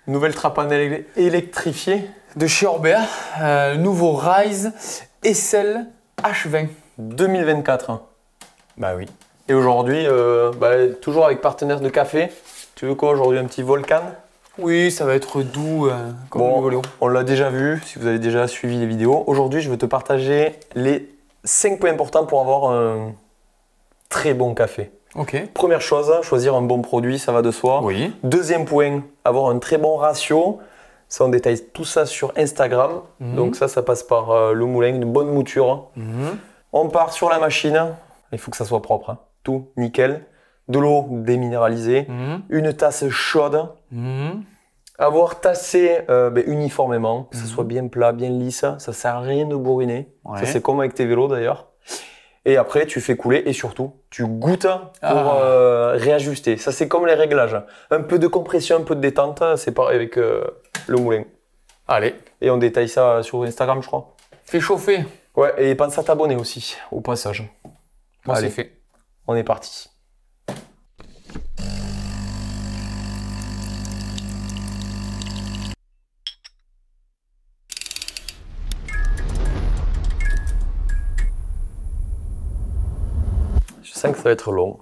Nouvelle trapane électrifiée. De chez Orbea, nouveau Rise SL H20. 2024. Bah oui. Et aujourd'hui, toujours avec partenaire de café. Tu veux quoi aujourd'hui? Un petit Volcan? Oui, ça va être doux comme le Voléo. On l'a déjà vu, si vous avez déjà suivi les vidéos. Aujourd'hui, je vais te partager les 5 points importants pour avoir un très bon café. Ok. Première chose, choisir un bon produit, ça va de soi. Oui. Deuxième point, avoir un très bon ratio. Ça, on détaille tout ça sur Instagram. Donc ça passe par le moulin, une bonne mouture. On part sur la machine. Il faut que ça soit propre, hein. Tout nickel. De l'eau déminéralisée. Une tasse chaude. Avoir tassé uniformément, que ça soit bien plat, bien lisse. Ça sert à rien de bourriner. Ouais. Ça, c'est comme avec tes vélos d'ailleurs. Et après, tu fais couler et surtout, tu goûtes pour réajuster. Ça, c'est comme les réglages. Un peu de compression, un peu de détente. C'est pareil avec le moulin. Allez. Et on détaille ça sur Instagram, je crois. Fais chauffer. Ouais, et pense à t'abonner aussi, au passage. Moi, Allez, c'est fait. on est parti. Je sens que ça va être long.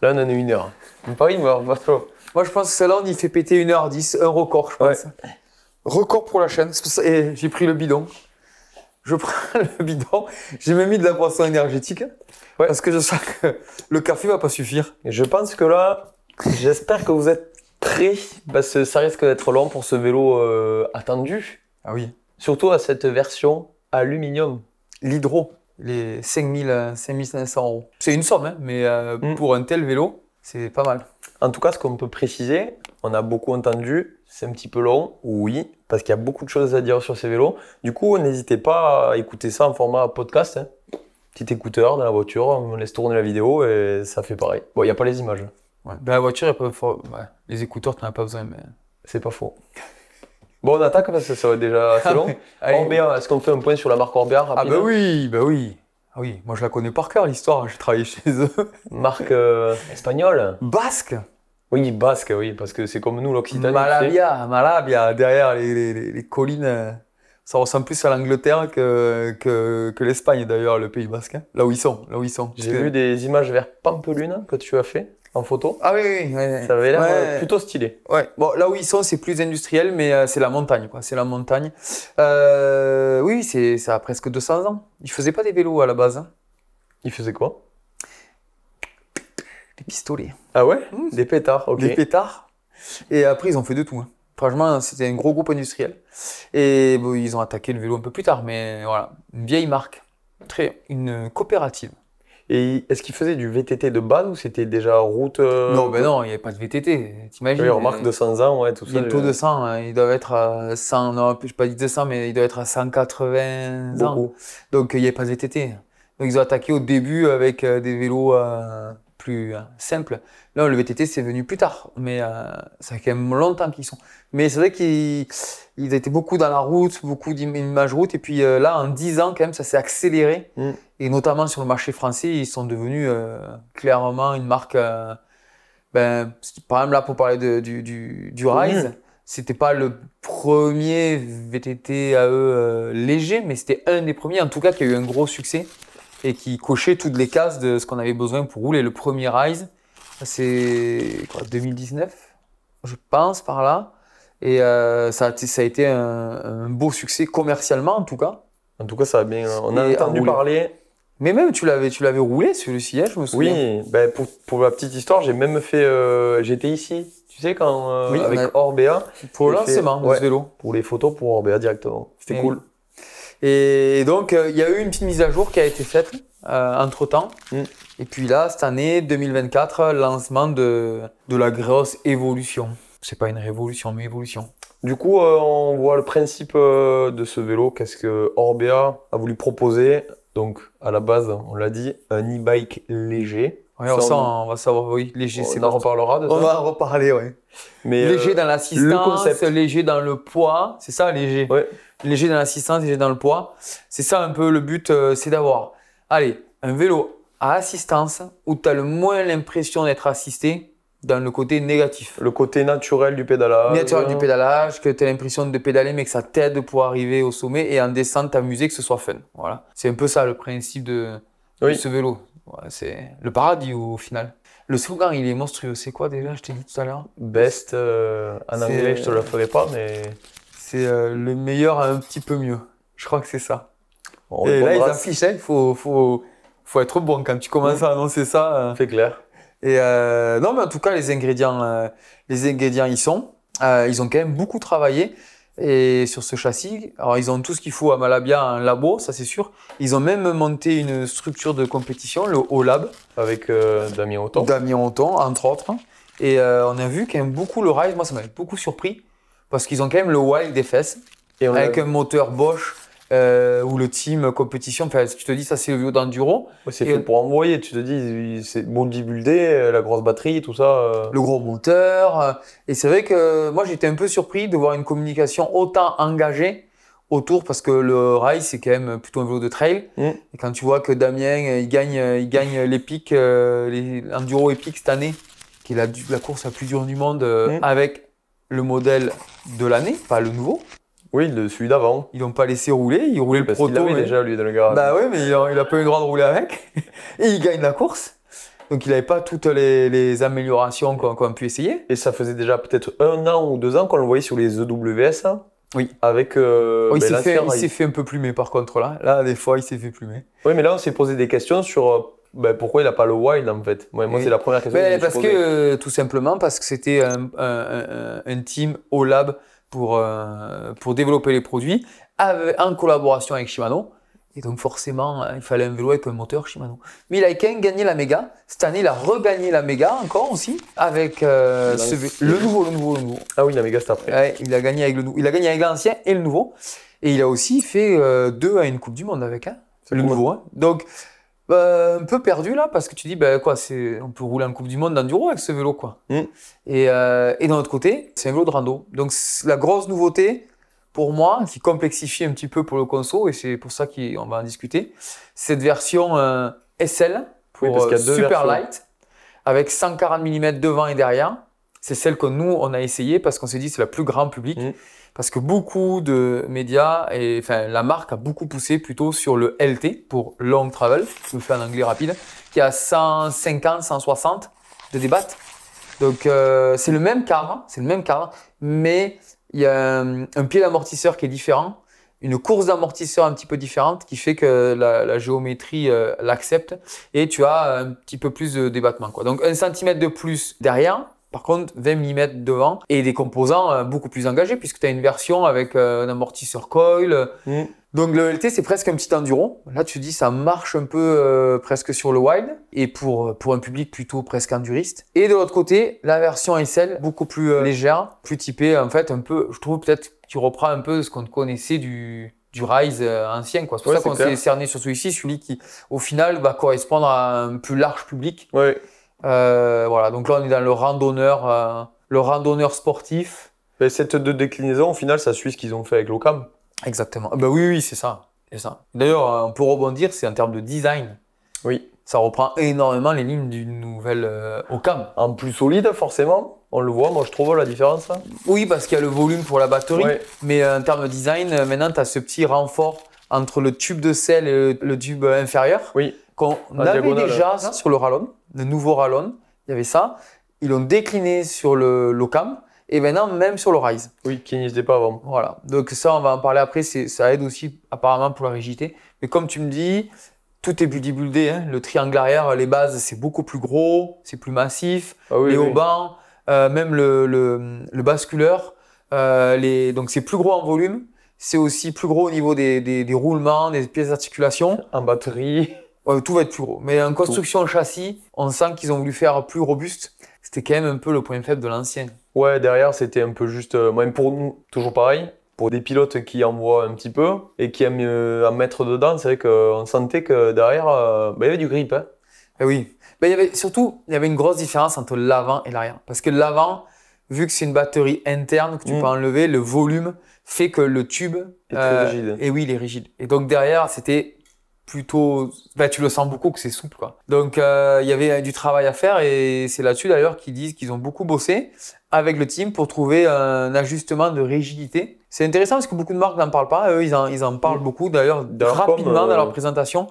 Là, on en a 1 heure. Pas une heure, pas trop. Moi, je pense que celle-là, on y fait péter 1h10, un record, je pense. Ouais. Record pour la chaîne. Et j'ai pris le bidon. Je prends le bidon. J'ai même mis de la boisson énergétique. Ouais. Parce que je sens que le café va pas suffire. Et je pense que là, j'espère que vous êtes prêts, parce que ça risque d'être long pour ce vélo attendu. Ah oui. Surtout à cette version aluminium. L'hydro, les 5500 euros. C'est une somme, hein, mais pour un tel vélo, c'est pas mal. En tout cas, ce qu'on peut préciser, on a beaucoup entendu, c'est un petit peu long, oui, parce qu'il y a beaucoup de choses à dire sur ces vélos. Du coup, n'hésitez pas à écouter ça en format podcast, hein. Petit écouteur dans la voiture, on laisse tourner la vidéo et ça fait pareil. Bon, il n'y a pas les images. Ouais. Ben, la voiture, les écouteurs, tu n'en as pas besoin. Mais... C'est pas faux. Bon, on attaque parce que ça va être déjà assez long. Orbea, est-ce qu'on fait un point sur la marque Orbea rapide? Ah bah oui, bah oui. Ah oui, moi je la connais par cœur l'histoire, j'ai travaillé chez eux. Marque espagnole? Basque. Oui, basque, oui, parce que c'est comme nous l'Occitanie. Malabia, derrière les collines. Ça ressemble plus à l'Angleterre que l'Espagne d'ailleurs, le Pays Basque. Hein. Là où ils sont. J'ai vu des images vers Pampelune que tu as fait en photo. Ah oui. Ça avait l'air plutôt stylé. Ouais. Bon, là où ils sont, c'est plus industriel, mais c'est la montagne, quoi. C'est la montagne. Oui, ça a presque 200 ans. Ils faisaient pas des vélos à la base. Hein. Ils faisaient quoi? Des pistolets. Ah ouais? Des pétards, ok. Des pétards. Et après, ils ont fait de tout. Hein. Franchement, c'était un gros groupe industriel. Et bon, ils ont attaqué le vélo un peu plus tard, mais voilà, une vieille marque, une coopérative. Et est-ce qu'ils faisaient du VTT de base ou c'était déjà route Non, ben non, il n'y avait pas de VTT, t'imagines. Oui, remarque 200 ans, ouais, tout ça. Bientôt 200, hein, ils doivent être à 100, non, je n'ai pas dit 200, mais ils doivent être à 180 ans. Beaucoup. Donc, il n'y avait pas de VTT. Donc, ils ont attaqué au début avec des vélos plus simples. Là, le VTT, c'est venu plus tard, mais ça fait quand même longtemps qu'ils sont. Mais c'est vrai qu'ils étaient beaucoup dans la route, beaucoup d'images route, et puis là, en 10 ans, quand même, ça s'est accéléré. Et notamment sur le marché français, ils sont devenus clairement une marque. Par exemple, là, pour parler du Rise, c'était pas le premier VTT à eux léger, mais c'était un des premiers, en tout cas, qui a eu un gros succès et qui cochait toutes les cases de ce qu'on avait besoin pour rouler. Le premier Rise, c'est 2019, je pense, par là. Et ça a été un beau succès commercialement, en tout cas. En tout cas, ça a bien. On a entendu parler. Mais même, tu l'avais roulé, celui-ci, je me souviens. Oui, ben pour la petite histoire, j'ai même fait. J'étais ici, tu sais, quand avec Orbea. Pour le lancement de ce vélo. Pour les photos pour Orbea directement. C'était cool. Et donc, il y a eu une petite mise à jour qui a été faite entre-temps. Et puis là, cette année, 2024, lancement de la grosse évolution. C'est pas une révolution, mais évolution. Du coup, on voit le principe de ce vélo. Qu'est-ce que Orbea a voulu proposer? Donc, à la base, on l'a dit, un e-bike léger. Ouais, on va savoir, oui, léger, c'est bon. On en reparlera de ça. On va en reparler, oui. Mais léger dans l'assistance, léger dans le poids, c'est ça, léger. Ouais. Léger dans l'assistance, léger dans le poids. C'est ça un peu le but, c'est d'avoir, un vélo à assistance où tu as le moins l'impression d'être assisté dans le côté négatif. Le côté naturel du pédalage. Naturel du pédalage, que tu as l'impression de pédaler, mais que ça t'aide pour arriver au sommet et en descente, t'amuser, que ce soit fun. Voilà. C'est un peu ça le principe de ce vélo. Ouais, c'est le paradis au final. Le slogan, il est monstrueux. C'est quoi déjà? Je t'ai dit tout à l'heure. Best, en anglais, je te le ferai pas, mais. C'est le meilleur un petit peu mieux. Je crois que c'est ça. Et là, ils affichent, il faut être bon quand tu commences à annoncer ça. C'est clair. Et non, mais en tout cas, les ingrédients y sont. Ils ont quand même beaucoup travaillé et sur ce châssis. Alors, ils ont tout ce qu'il faut à Malabia en labo, ça c'est sûr. Ils ont même monté une structure de compétition, le O-Lab. Avec Damien Auton. Damien Auton, entre autres. Et on a vu quand même beaucoup le Rise. Moi, ça m'avait beaucoup surpris parce qu'ils ont quand même le Wild des fesses avec un moteur Bosch. Ou le team compétition, enfin, tu te dis ça c'est le vélo d'enduro. Ouais, c'est fait pour envoyer, tu te dis c'est bodybuildé, la grosse batterie, tout ça. Le gros moteur. Et c'est vrai que moi j'étais un peu surpris de voir une communication autant engagée autour parce que le rail c'est quand même plutôt un vélo de trail. Et quand tu vois que Damien il gagne l'Epic, l'Enduro Epic cette année, qui est la course la plus dure du monde avec le modèle de l'année, pas le nouveau. Oui, celui d'avant. Ils l'ont pas laissé rouler, il roulait le proto. Il l'avait déjà lui dans le garage. Bah oui, mais il a pas eu le droit de rouler avec. Et il gagne la course. Donc il n'avait pas toutes les améliorations qu'on a pu essayer. Et ça faisait déjà peut-être 1 an ou 2 ans qu'on le voyait sur les EWS. Oui. Avec il s'est fait un peu plumer par contre là. Là, des fois, il s'est fait plumer. Oui, mais là, on s'est posé des questions sur pourquoi il n'a pas le wild en fait. Moi, c'est la première question que je me suis posée. Tout simplement parce que c'était un team au lab pour développer les produits en collaboration avec Shimano. Et donc forcément, il fallait un vélo avec un moteur Shimano. Mais il a quand même gagné la Méga. Cette année, il a regagné la Méga encore aussi avec le nouveau. Ah oui, la Méga c'est après. Ouais, il a gagné avec l'ancien et le nouveau. Et il a aussi fait 2 à une Coupe du Monde avec le nouveau. Hein. Donc un peu perdu là parce que tu dis on peut rouler en Coupe du Monde d'enduro avec ce vélo quoi. Et d'un autre côté, c'est un vélo de rando. Donc la grosse nouveauté pour moi qui complexifie un petit peu pour le conso et c'est pour ça qu'on va en discuter, cette version SL pour super light avec 140 mm devant et derrière. C'est celle que nous on a essayé parce qu'on s'est dit c'est la plus grand public. Parce que beaucoup de médias, la marque a beaucoup poussé plutôt sur le LT pour Long Travel, je le fais en anglais rapide, qui a 150, 160 de débat. Donc c'est le même cadre, mais il y a un pied d'amortisseur qui est différent, une course d'amortisseur un petit peu différente qui fait que la géométrie l'accepte et tu as un petit peu plus de débattement, quoi. Donc 1 cm de plus derrière. Par contre, 20 mm devant et des composants beaucoup plus engagés puisque tu as une version avec un amortisseur coil. Donc le LT, c'est presque un petit enduro. Là, tu dis ça marche un peu presque sur le wild et pour un public plutôt presque enduriste. Et de l'autre côté, la version SL, beaucoup plus légère, plus typée en fait un peu, je trouve peut-être tu reprends un peu ce qu'on connaissait du Rise ancien, quoi. C'est pour ça qu'on s'est cerné sur celui qui au final va correspondre à un plus large public. Ouais. Voilà, donc là on est dans le randonneur sportif. Mais cette déclinaison, au final, ça suit ce qu'ils ont fait avec l'Ocam. Exactement. Oui, c'est ça. D'ailleurs, on peut rebondir, c'est en termes de design. Oui. Ça reprend énormément les lignes d'une nouvelle Ocam. En plus solide, forcément. On le voit, moi je trouve la différence. Oui, parce qu'il y a le volume pour la batterie. Ouais. Mais en termes de design, maintenant tu as ce petit renfort entre le tube de selle et le tube inférieur. Oui. Qu'on avait déjà sur le Rallon, le nouveau Rallon, il y avait ça. Ils l'ont décliné sur l'Ocam et maintenant même sur le Rise. Oui, qui n'existait pas avant. Voilà, donc ça on va en parler après, ça aide aussi apparemment pour la rigidité. Mais comme tu me dis, tout est bodybuildé, hein. Le triangle arrière, les bases c'est beaucoup plus gros, c'est plus massif, les haubans, même le basculeur, donc c'est plus gros en volume, c'est aussi plus gros au niveau des roulements, des pièces d'articulation. En batterie. Ouais, tout va être plus gros. Mais en construction châssis, on sent qu'ils ont voulu faire plus robuste. C'était quand même un peu le point faible de l'ancien. Ouais, derrière, c'était un peu juste, même pour nous, toujours pareil. Pour des pilotes qui envoient un petit peu et qui aiment en mettre dedans, c'est vrai qu'on sentait que derrière, il y avait du grip. Hein. Et oui. Il y avait une grosse différence entre l'avant et l'arrière. Parce que l'avant, vu que c'est une batterie interne que tu peux enlever, le volume fait que le tube est très rigide. Et oui, il est rigide. Et donc derrière, c'était plutôt, ben, tu le sens beaucoup que c'est souple, quoi. Donc, il y avait du travail à faire et c'est là-dessus d'ailleurs qu'ils disent qu'ils ont beaucoup bossé avec le team pour trouver un ajustement de rigidité. C'est intéressant parce que beaucoup de marques n'en parlent pas. Eux, ils en parlent beaucoup d'ailleurs rapidement dans leur présentation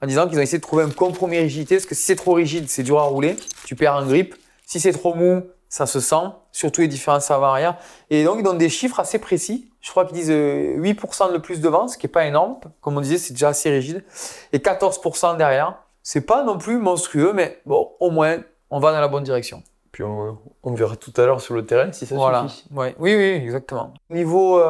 en disant qu'ils ont essayé de trouver un compromis rigidité parce que si c'est trop rigide, c'est dur à rouler, tu perds en grip. Si c'est trop mou, ça se sent, surtout les différences avant-arrière. Et donc, ils donnent des chiffres assez précis. Je crois qu'ils disent 8% de plus devant, ce qui est pas énorme. Comme on disait, c'est déjà assez rigide. Et 14% derrière. C'est pas non plus monstrueux, mais bon, au moins, on va dans la bonne direction. Puis on verra tout à l'heure sur le terrain si ça suffit. Ouais. Oui, exactement. Niveau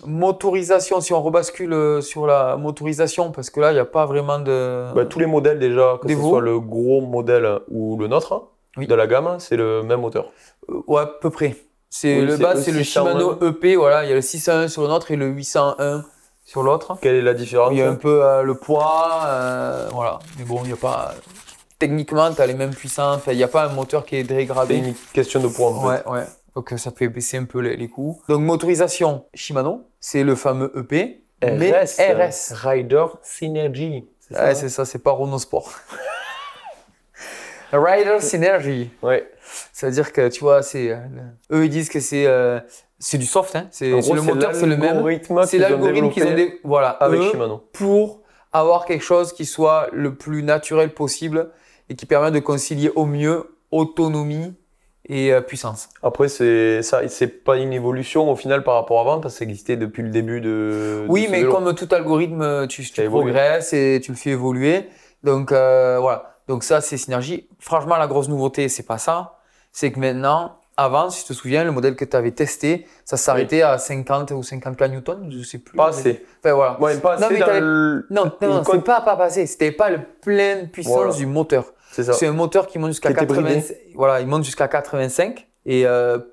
motorisation, si on rebascule sur la motorisation, parce que là, il n'y a pas vraiment de... Bah, tous les modèles déjà, que ce soit le gros modèle ou le nôtre, de la gamme, c'est le même moteur. Ouais, à peu près. C'est le bas, c'est le Shimano EP, voilà. Il y a le 601 sur le nôtre et le 801 sur l'autre. Quelle est la différence? Il y a un peu le poids, voilà. Mais bon, il n'y a pas... Techniquement, tu as les mêmes puissances. Il n'y a pas un moteur qui est dégradé. C'est une question de poids, en fait. Ouais. Donc, ça fait baisser un peu les coûts. Donc, motorisation Shimano, c'est le fameux EP. Mais RS. Rider Synergy. Ouais, c'est ça, c'est pas Renault Sport. Rider Synergy. Ouais. Ça veut dire que, tu vois, eux, ils disent que c'est du soft, hein. Le moteur, c'est le même. C'est l'algorithme qu'ils ont développé voilà, avec Shimano. Pour avoir quelque chose qui soit le plus naturel possible et qui permet de concilier au mieux autonomie et puissance. Après, c'est pas une évolution au final par rapport à avant, parce que ça existait depuis le début de Oui, ce mais vélo. comme tout algorithme, tu progresses et tu le fais évoluer. Donc, voilà. Donc ça, c'est Synergy. Franchement, la grosse nouveauté, c'est pas ça. C'est que maintenant, avant, si tu te souviens, le modèle que tu avais testé, ça s'arrêtait à 50 ou 54 newtons, je sais plus. Pas assez. Enfin, voilà. Ouais, pas assez Non, c'est pas assez. C'était pas la pleine puissance du moteur. C'est ça. C'est un moteur qui monte jusqu'à 85. Voilà, il monte jusqu'à 85. Et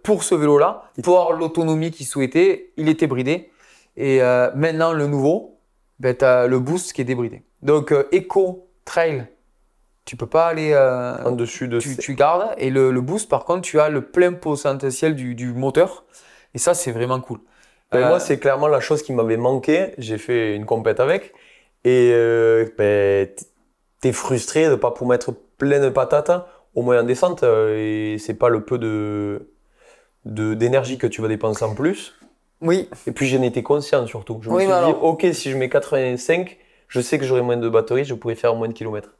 pour ce vélo-là, pour avoir l'autonomie qu'il souhaitait, il était bridé. Et maintenant, le nouveau, ben, tu as le boost qui est débridé. Donc, Eco Trail, tu peux pas aller en dessus de tu gardes. Et le boost, par contre, tu as le plein potentiel du moteur. Et ça, c'est vraiment cool. Moi, c'est clairement la chose qui m'avait manqué. J'ai fait une compète avec. Et t'es frustré de ne pas pouvoir mettre plein de patates, au moins en descente. Et c'est pas le peu d'énergie que tu vas dépenser en plus. Oui. Et puis j'en étais conscient surtout. Je me suis dit, ok, si je mets 85, je sais que j'aurai moins de batterie, je pourrais faire moins de kilomètres.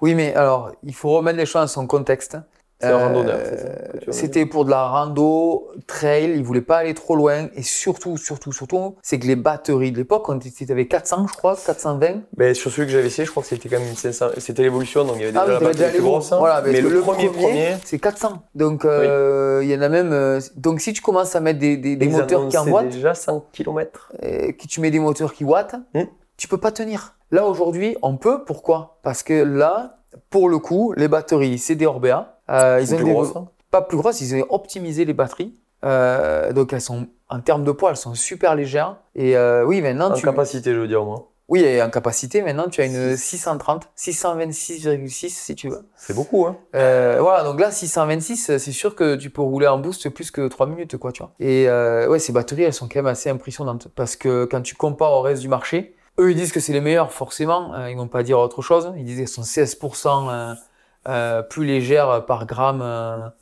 Oui, mais alors, il faut remettre les choses dans son contexte. C'est un randonneur, c'est ça. C'était pour de la rando, trail, il voulait pas aller trop loin. Et surtout, c'est que les batteries de l'époque, quand tu avais 400, je crois, 420. Ben, sur celui que j'avais essayé, je crois que c'était quand même 500. C'était l'évolution, donc il y avait déjà la batterie plus grosse. Voilà, mais le premier, c'est 400. Donc, il y en a même. Donc, si tu commences à mettre des moteurs qui en wattent. déjà 100 km. Que tu mets des moteurs qui wattent, tu peux pas tenir. Là, aujourd'hui, on peut. Pourquoi? Parce que là, pour le coup, les batteries, c'est des Orbea. Ils ont pas plus grosses, ils ont optimisé les batteries. Donc, elles sont, en termes de poids, elles sont super légères. Et oui, maintenant. En capacité, je veux dire, moi. Oui, et en capacité, maintenant, tu as une 630, 626,6 si tu veux. C'est beaucoup, hein. Voilà, donc là, 626, c'est sûr que tu peux rouler en boost plus que 3 minutes, quoi, tu vois. Et ouais, ces batteries, elles sont quand même assez impressionnantes. Parce que quand tu compares au reste du marché, eux, ils disent que c'est les meilleurs, forcément. Ils vont pas dire autre chose. Ils disent qu'elles sont 16% plus légères par gramme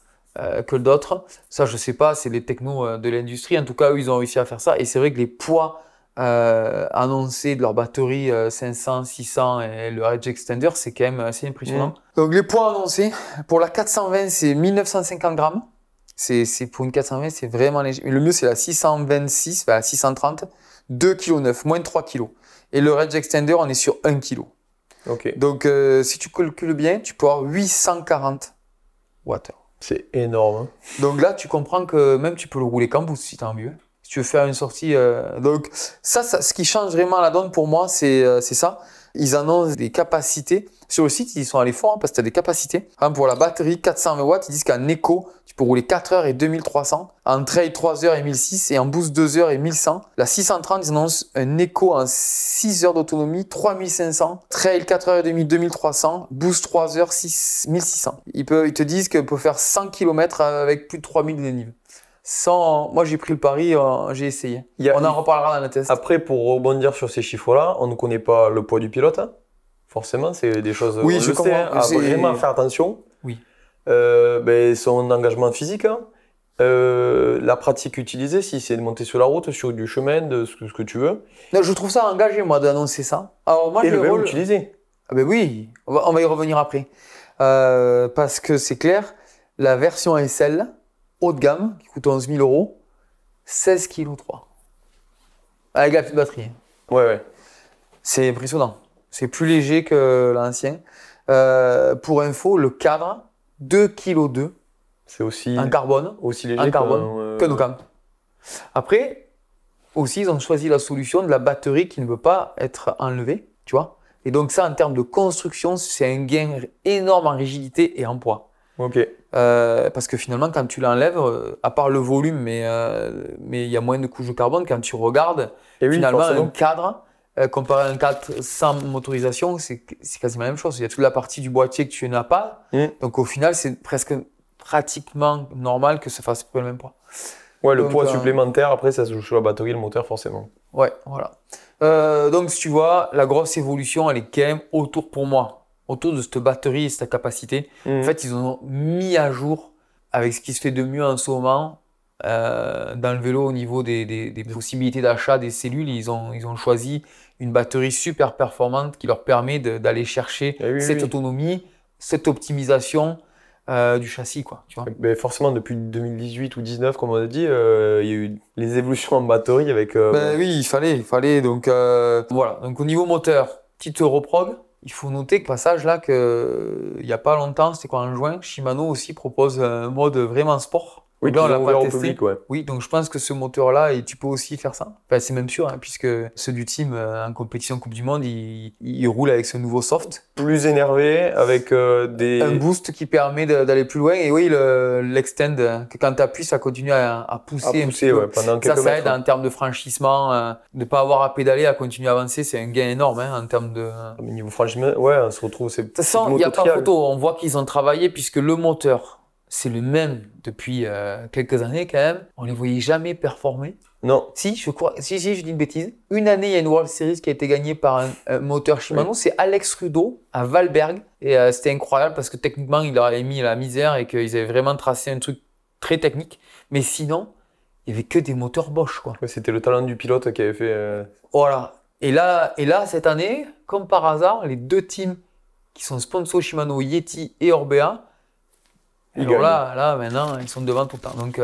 que d'autres. Ça, je sais pas, c'est les technos de l'industrie. En tout cas, eux, ils ont réussi à faire ça. Et c'est vrai que les poids annoncés de leur batterie 500, 600 et le Edge Extender, c'est quand même assez impressionnant. Donc, les poids annoncés, pour la 420, c'est 1950 grammes. C'est pour une 420, c'est vraiment léger. Mais le mieux, c'est la 626, enfin, la 630, 2,9 kg, moins de 3 kg. Et le Edge Extender, on est sur 1 kg. Okay. Donc, si tu calcules bien, tu peux avoir 840 watts. C'est énorme. Hein. Donc là, tu comprends que même tu peux le rouler qu'en boost si tu as mieux. Si tu veux faire une sortie. Donc, ça, ce qui change vraiment la donne pour moi, c'est ça. Ils annoncent des capacités. Sur le site, ils sont allés fort parce que tu as des capacités. Par exemple, pour la batterie 420 watts, ils disent qu'en éco, tu peux rouler 4 heures et 2300. En trail, 3 heures et 1600. Et en boost, 2 heures et 1100. La 630, ils annoncent un éco en 6 heures d'autonomie, 3500. Trail, 4 heures et demie, 2300. Boost, 3 heures, 1600. Ils te disent qu'ils peuvent faire 100 km avec plus de 3000 de dénive. Moi, j'ai pris le pari, j'ai essayé. On en reparlera dans le test. Après, pour rebondir sur ces chiffres-là, on ne connaît pas le poids du pilote. Hein. Forcément, c'est des choses, oui, on le sait, hein, à vraiment faire attention. Oui. Son engagement physique, hein. La pratique utilisée, si c'est de monter sur la route, sur du chemin, de ce que tu veux. Non, je trouve ça engagé, moi, d'annoncer ça. Alors, moi, et le vélo utilisé. Ah ben oui, on va y revenir après. Parce que c'est clair, la version SL, haut de gamme, qui coûte 11 000 €, 16 kg 3. Avec la petite batterie. Ouais. C'est impressionnant. C'est plus léger que l'ancien. Pour info, le cadre, 2 kg 2. C'est aussi en carbone. Aussi léger en carbone que nos cams. Après, aussi, ils ont choisi la solution de la batterie qui ne peut pas être enlevée, tu vois. Et donc ça, en termes de construction, c'est un gain énorme en rigidité et en poids. Ok. Parce que finalement, quand tu l'enlèves, à part le volume, mais il y a moins de couches de carbone, quand tu regardes, finalement, un cadre, comparé à un cadre sans motorisation, c'est quasiment la même chose. Il y a toute la partie du boîtier que tu n'as pas. Donc au final, c'est pratiquement normal que ça fasse le même poids. Ouais, le poids supplémentaire, après, ça se joue sur la batterie, le moteur, forcément. Ouais, voilà. Donc, si tu vois, la grosse évolution, elle est quand même autour de cette batterie et cette capacité. En fait, ils ont mis à jour avec ce qui se fait de mieux en ce moment dans le vélo au niveau des possibilités d'achat des cellules. Ils ont choisi une batterie super performante qui leur permet d'aller chercher cette autonomie, cette optimisation du châssis, quoi, tu vois. Mais forcément, depuis 2018 ou 2019, comme on a dit, il y a eu les évolutions en batterie avec... Oui, il fallait. Donc, voilà. Donc, au niveau moteur, petite Europrog. Il faut noter que passage là, il n'y a pas longtemps, c'était quoi, en juin, Shimano aussi propose un mode vraiment sport. Oui, là, on l'a pas testé. Public, ouais. Oui, donc je pense que ce moteur-là, tu peux aussi faire ça. Enfin, c'est même sûr, hein, puisque ceux du team en compétition Coupe du Monde, ils roulent avec ce nouveau soft. Plus énervé, avec un boost qui permet d'aller plus loin. Et oui, l'extend, que quand tu appuies, ça continue à pousser. Pendant quelques mètres. Ça aide en termes de franchissement, de ne pas avoir à pédaler, à continuer à avancer. C'est un gain énorme en termes de... Niveau franchissement, ouais, on se retrouve... De toute façon, il n'y a pas photo. On voit qu'ils ont travaillé puisque le moteur, c'est le même depuis quelques années quand même. On ne les voyait jamais performer. Non. Si, je crois. Si, je dis une bêtise. Une année, il y a une World Series qui a été gagnée par un moteur Shimano. Oui. C'est Alex Rudo à Valberg. Et c'était incroyable parce que techniquement, il leur avait mis la misère et qu'ils avaient vraiment tracé un truc très technique. Mais sinon, il n'y avait que des moteurs Bosch, quoi. Ouais, c'était le talent du pilote qui avait fait... Voilà. Et là, cette année, comme par hasard, les deux teams qui sont sponsors Shimano, Yeti et Orbea, alors là, maintenant, ils sont devant tout le temps. Donc,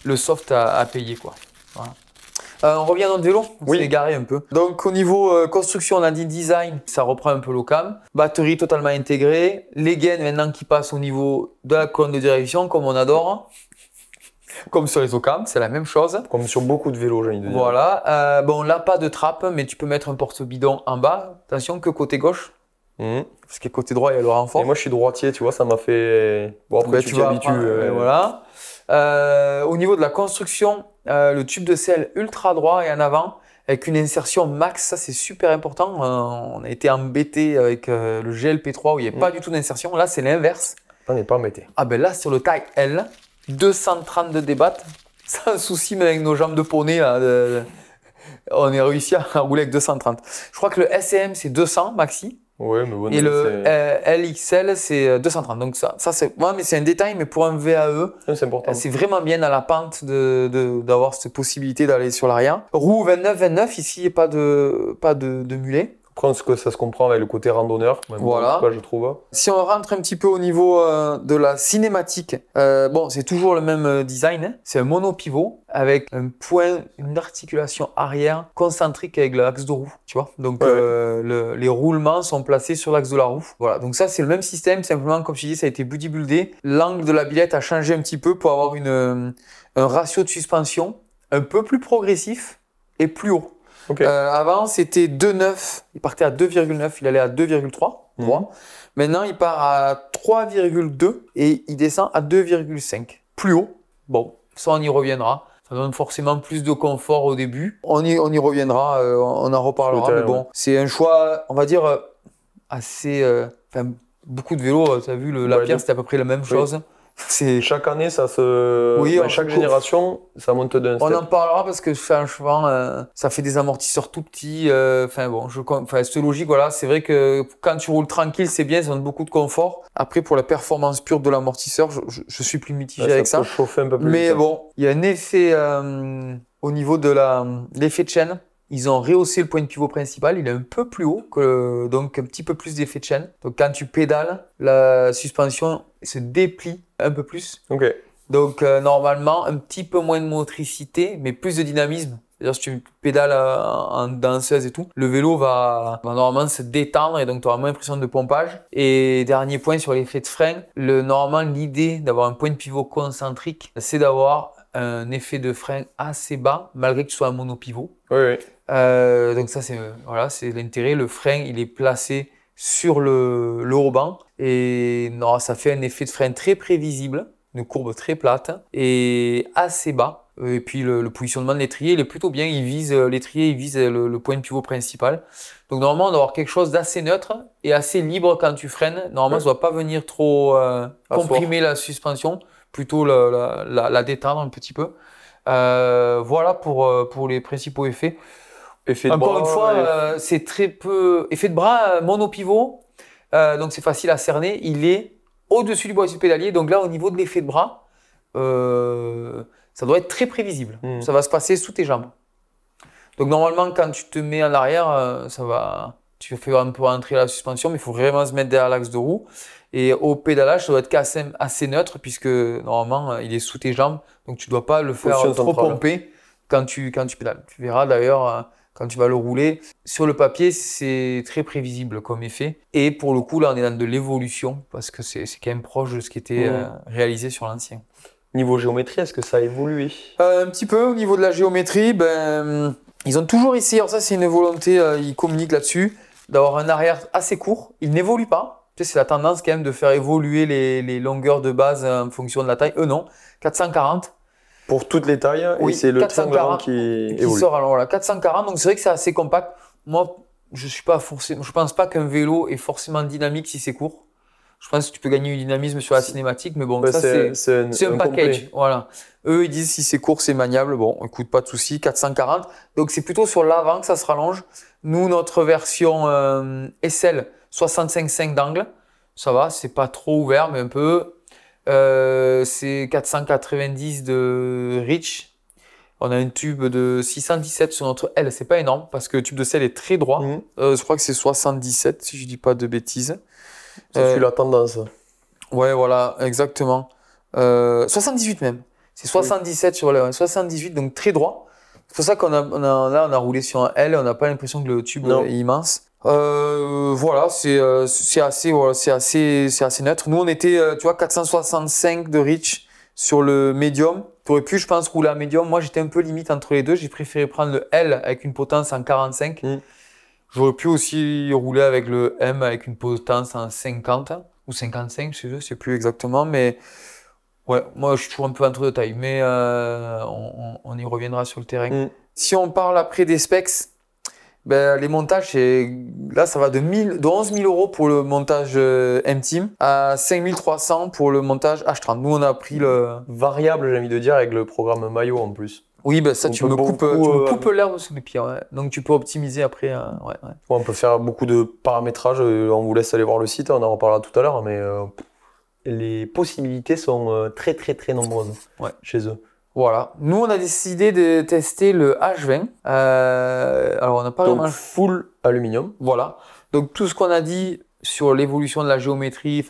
le soft a payé, quoi. Voilà. On revient dans le vélo, on s'est égaré un peu. Donc, au niveau construction, on a dit design, ça reprend un peu l'Ocam. Batterie totalement intégrée. Les gaines maintenant qui passent au niveau de la colonne de direction, comme on adore. Comme sur les Ocam, c'est la même chose. Comme sur beaucoup de vélos, j'ai envie de dire. Voilà. Bon, là, pas de trappe, mais tu peux mettre un porte-bidon en bas. Attention que côté gauche. Parce que côté droit, il y a le renfort. Et moi, je suis droitier, tu vois, ça m'a fait... Bon, après, tu t'habitues. Voilà. Au niveau de la construction, le tube de selle ultra droit et en avant, avec une insertion max, ça c'est super important. On a été embêté avec le GLP3 où il n'y avait pas du tout d'insertion. Là, c'est l'inverse. On n'est pas embêté. Ah ben là, sur le Type L, 230 de débat, sans souci, mais avec nos jambes de poney, là, on est réussi à rouler avec 230. Je crois que le SCM, c'est 200 maxi. Ouais, mais bon, et le LXL, c'est 230. Donc ça c'est mais c'est un détail, mais pour un VAE, c'est important. C'est vraiment bien dans la pente d'avoir cette possibilité d'aller sur l'arrière. Roue 29-29, ici, il n'y a pas de mulet. Après, ça se comprend avec le côté randonneur. Voilà. Cas, je trouve. Si on rentre un petit peu au niveau de la cinématique, bon, c'est toujours le même design. Hein. C'est un monopivot avec un point, une articulation arrière concentrique avec l'axe de roue. Tu vois. Donc, les roulements sont placés sur l'axe de la roue. Voilà. Donc ça, c'est le même système. Simplement, comme je dis, ça a été bodybuildé. L'angle de la billette a changé un petit peu pour avoir un ratio de suspension un peu plus progressif et plus haut. Okay. Avant, c'était 2,9. Il partait à 2,9. Il allait à 2,3. Maintenant, il part à 3,2 et il descend à 2,5. Plus haut. Bon, ça, on y reviendra. Ça donne forcément plus de confort au début. On y reviendra. On en reparlera. Mais bon, c'est un choix, on va dire, assez... beaucoup de vélos, tu as vu, la pierre, c'était à peu près la même chose. Chaque année, ça se. Oui, chaque génération, ça monte d'un step. On en parlera parce que franchement, ça fait des amortisseurs tout petits. Enfin bon, cette logique, voilà, c'est vrai que quand tu roules tranquille, c'est bien, ça donne beaucoup de confort. Après, pour la performance pure de l'amortisseur, je suis plus mitigé avec ça. Ça peut chauffer un peu plus. Mais bon, il y a un effet au niveau de l'effet de chaîne. Ils ont rehaussé le point de pivot principal, il est un peu plus haut, donc un petit peu plus d'effet de chaîne. Donc quand tu pédales, la suspension se déplie un peu plus. Ok. Donc normalement, un petit peu moins de motricité, mais plus de dynamisme. C'est-à-dire si tu pédales en danseuse et tout, le vélo va normalement se détendre et donc tu auras moins l'impression de pompage. Et dernier point sur l'effet de frein, normalement l'idée d'avoir un point de pivot concentrique, c'est d'avoir un effet de frein assez bas, malgré que tu sois un monopivot. Oui. Donc ça c'est l'intérêt. Le frein il est placé sur le haut-banc et non, ça fait un effet de frein très prévisible, une courbe très plate et assez bas. Et puis le positionnement de l'étrier il est plutôt bien. L'étrier il vise le point de pivot principal. Donc normalement on doit avoir quelque chose d'assez neutre et assez libre quand tu freines. Normalement ça ne doit pas venir trop comprimer la suspension, plutôt la détendre un petit peu. Voilà pour les principaux effets. Encore une fois, c'est très peu. Effet de bras monopivot, donc c'est facile à cerner. Il est au-dessus du boîtier pédalier. Donc là, au niveau de l'effet de bras, ça doit être très prévisible. Ça va se passer sous tes jambes. Donc normalement, quand tu te mets en arrière, tu fais un peu rentrer la suspension, mais il faut vraiment se mettre derrière l'axe de roue. Et au pédalage, ça doit être assez neutre puisque normalement, il est sous tes jambes. Donc tu ne dois pas le faire trop pomper quand tu pédales. Tu verras d'ailleurs. Quand tu vas le rouler, sur le papier, c'est très prévisible comme effet. Et pour le coup, là, on est dans de l'évolution parce que c'est quand même proche de ce qui était réalisé sur l'ancien. Niveau géométrie, est-ce que ça a évolué? Un petit peu au niveau de la géométrie. Ils ont toujours essayé, alors ça c'est une volonté, ils communiquent là-dessus, d'avoir un arrière assez court. Ils n'évoluent pas. Tu sais, c'est la tendance quand même de faire évoluer les longueurs de base en fonction de la taille. Eux non, 440. Pour toutes les tailles, oui, et c'est le triangle avant qui évolue. Sort alors là, 440, donc c'est vrai que c'est assez compact. Moi, je pense pas qu'un vélo est forcément dynamique si c'est court. Je pense que tu peux gagner du dynamisme sur la cinématique, mais bon, ça c'est un package. Voilà. Eux, ils disent si c'est court, c'est maniable. Bon, écoute, pas de souci, 440. Donc c'est plutôt sur l'avant que ça se rallonge. Nous, notre version SL, 65,5 d'angle. Ça va, c'est pas trop ouvert, mais un peu. C'est 490 de reach. On a un tube de 617 sur notre L. C'est pas énorme parce que le tube de sel est très droit. Je crois que c'est 77 si je dis pas de bêtises. Ça suit la tendance. Ouais, voilà, exactement. 78 même. C'est 77 sur le 78, donc très droit. C'est pour ça qu'on a roulé sur un L. On n'a pas l'impression que le tube est immense. Voilà, c'est assez neutre. Nous, on était, tu vois, 465 de reach sur le médium. Tu aurais pu, je pense, rouler à médium. Moi, j'étais un peu limite entre les deux. J'ai préféré prendre le L avec une potence en 45. J'aurais pu aussi rouler avec le M avec une potence en 50 ou 55, je sais plus exactement. Mais ouais, moi, je suis toujours un peu entre deux tailles. Mais on y reviendra sur le terrain. Si on parle après des specs, les montages, là, ça va de 11 000 € pour le montage M-Team à 5 300 pour le montage H30. Nous, on a pris le variable, j'ai envie de dire, avec le programme Maillot en plus. Oui, ça, tu me coupes l'herbe sous les pieds. Ouais. Donc, tu peux optimiser après. On peut faire beaucoup de paramétrage. On vous laisse aller voir le site, on en reparlera tout à l'heure. Mais les possibilités sont très, très, très nombreuses chez eux. Voilà. Nous, on a décidé de tester le H20. Alors, on n'a pas vraiment full aluminium. Voilà. Donc, tout ce qu'on a dit sur l'évolution de la géométrie,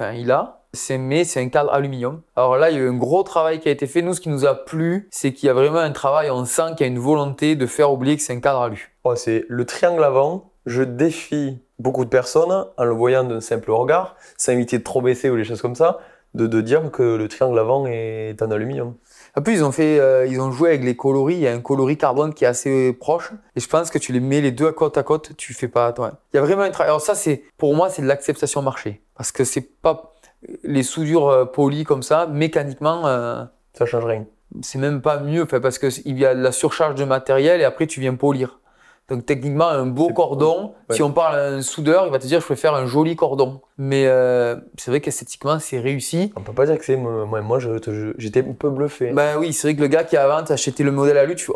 c'est un cadre aluminium. Alors là, il y a eu un gros travail qui a été fait. Nous, ce qui nous a plu, c'est qu'il y a vraiment un travail. On sent qu'il y a une volonté de faire oublier que c'est un cadre alu. C'est le triangle avant. Je défie beaucoup de personnes, en le voyant d'un simple regard, sans éviter de trop baisser ou des choses comme ça, de dire que le triangle avant est en aluminium. En plus, ils ont joué avec les coloris. Il y a un coloris carbone qui est assez proche. Et je pense que tu les mets les deux côte à côte, tu fais pas. Il y a vraiment un travail. Alors ça, pour moi, c'est de l'acceptation marché. Parce que c'est pas les soudures polies comme ça, mécaniquement. Ça change rien. C'est même pas mieux, parce qu'il y a de la surcharge de matériel et après tu viens polir. Donc techniquement, un beau cordon, ouais. si on parle à un soudeur, il va te dire je préfère un joli cordon. Mais c'est vrai qu'esthétiquement, c'est réussi. On peut pas dire que c'est moi j'étais un peu bluffé. Ben oui, c'est vrai que le gars qui avant t'a acheté le modèle à lui, tu fais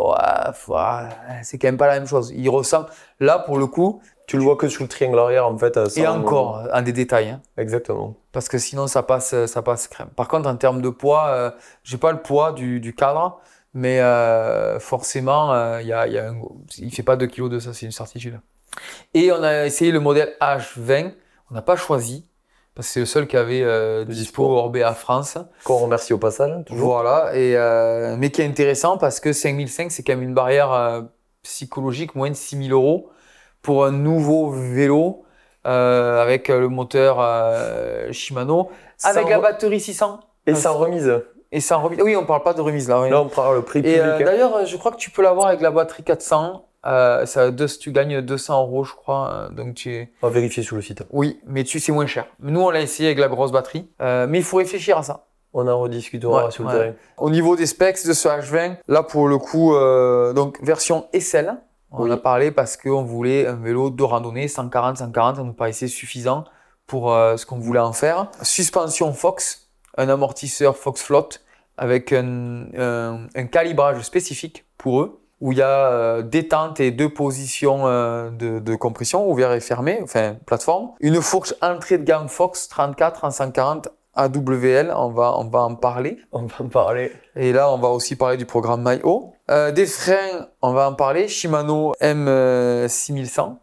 c'est quand même pas la même chose. Il ressemble. Là, pour le coup, Tu le vois que sur le triangle arrière en fait. et encore en des détails. Hein. Exactement. Parce que sinon, ça passe crème. Par contre, en termes de poids, j'ai pas le poids du cadre, mais forcément, il fait pas 2 kg de ça, c'est une certitude. Et on a essayé le modèle H20. On n'a pas choisi, parce que c'est le seul qui avait dispo hors BA France. Qu'on remercie au passage, toujours. Voilà, mais qui est intéressant parce que 5005, c'est quand même une barrière psychologique, moins de 6 000 € pour un nouveau vélo avec le moteur Shimano, avec la batterie 600. Et sans remise. Et sans remise. Oui, on parle pas de remise là. Oui. Là, on parle le prix public. Et d'ailleurs, je crois que tu peux l'avoir avec la batterie 400. Tu gagnes 200 € je crois. Donc On va vérifier sur le site. Oui, mais c'est moins cher. Nous, on l'a essayé avec la grosse batterie. Mais il faut réfléchir à ça. On en rediscutera sur le terrain. Au niveau des specs de ce H20, là pour le coup, donc version SL. On a parlé parce qu'on voulait un vélo de randonnée 140, ça nous paraissait suffisant pour ce qu'on voulait en faire. Suspension Fox, un amortisseur Fox Float avec un calibrage spécifique pour eux, où il y a détente et 2 positions de compression, ouvert et fermé, enfin plateforme. Une fourche entrée de gamme Fox 34 en 140 AWL, on va en parler. On va en parler. Et là, on va aussi parler du programme MyO. Des freins, on va en parler. Shimano M6100.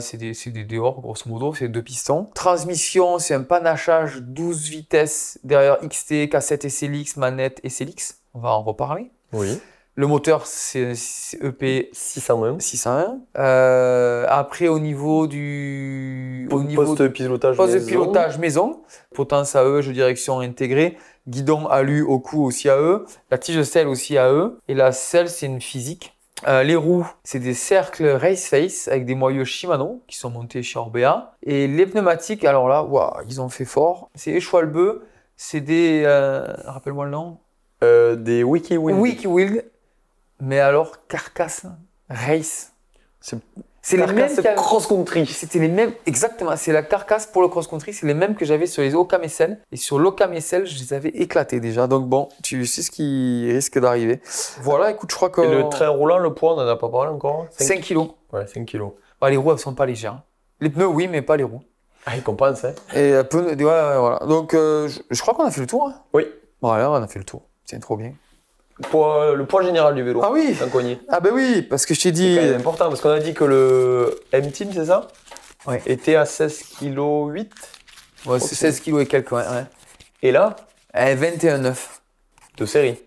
C'est des dehors, grosso modo, c'est 2 pistons. Transmission, c'est un panachage 12 vitesses derrière XT, cassette SLX, manette SLX. On va en reparler. Oui. Le moteur, c'est EP 601. Après, au niveau du poste de pilotage maison, potence AE, jeu direction intégré, guidon alu au cou aussi AE, la tige selle aussi AE, et la selle, c'est une physique. Les roues, c'est des cercles Race Face avec des moyeux Shimano qui sont montés chez Orbea. Et les pneumatiques, alors là, ils ont fait fort. C'est Schwalbe, c'est des... rappelle-moi le nom. Des Wikiwild. Wikiwild. Mais alors, carcasse, race. C'est les mêmes cross-country. C'était les mêmes, exactement. C'est la carcasse pour le cross-country. C'est les mêmes que j'avais sur les Ocam SL. Et sur l'Ocam SL, je les avais éclatés déjà. Donc bon, tu sais ce qui risque d'arriver. Voilà, écoute, je crois que... Et le train roulant, le poids, on n'en a pas parlé encore. 5 kilos. Ouais, 5 kilos. Bah, les roues, elles sont pas légères. Les pneus, oui, mais pas les roues. Ah, ils compensent, hein. Et voilà. Donc, je crois qu'on a fait le tour. Hein. Oui. Voilà, on a fait le tour. C'est trop bien. Le poids général du vélo. Ah oui. Ah ben oui, parce que je t'ai dit... C'est important, parce qu'on a dit que le M-Team, c'est ça? Ouais. Était à 16,8 kg. Ouais, c'est 16 kg et quelques, ouais. Et là? 21,9. De série.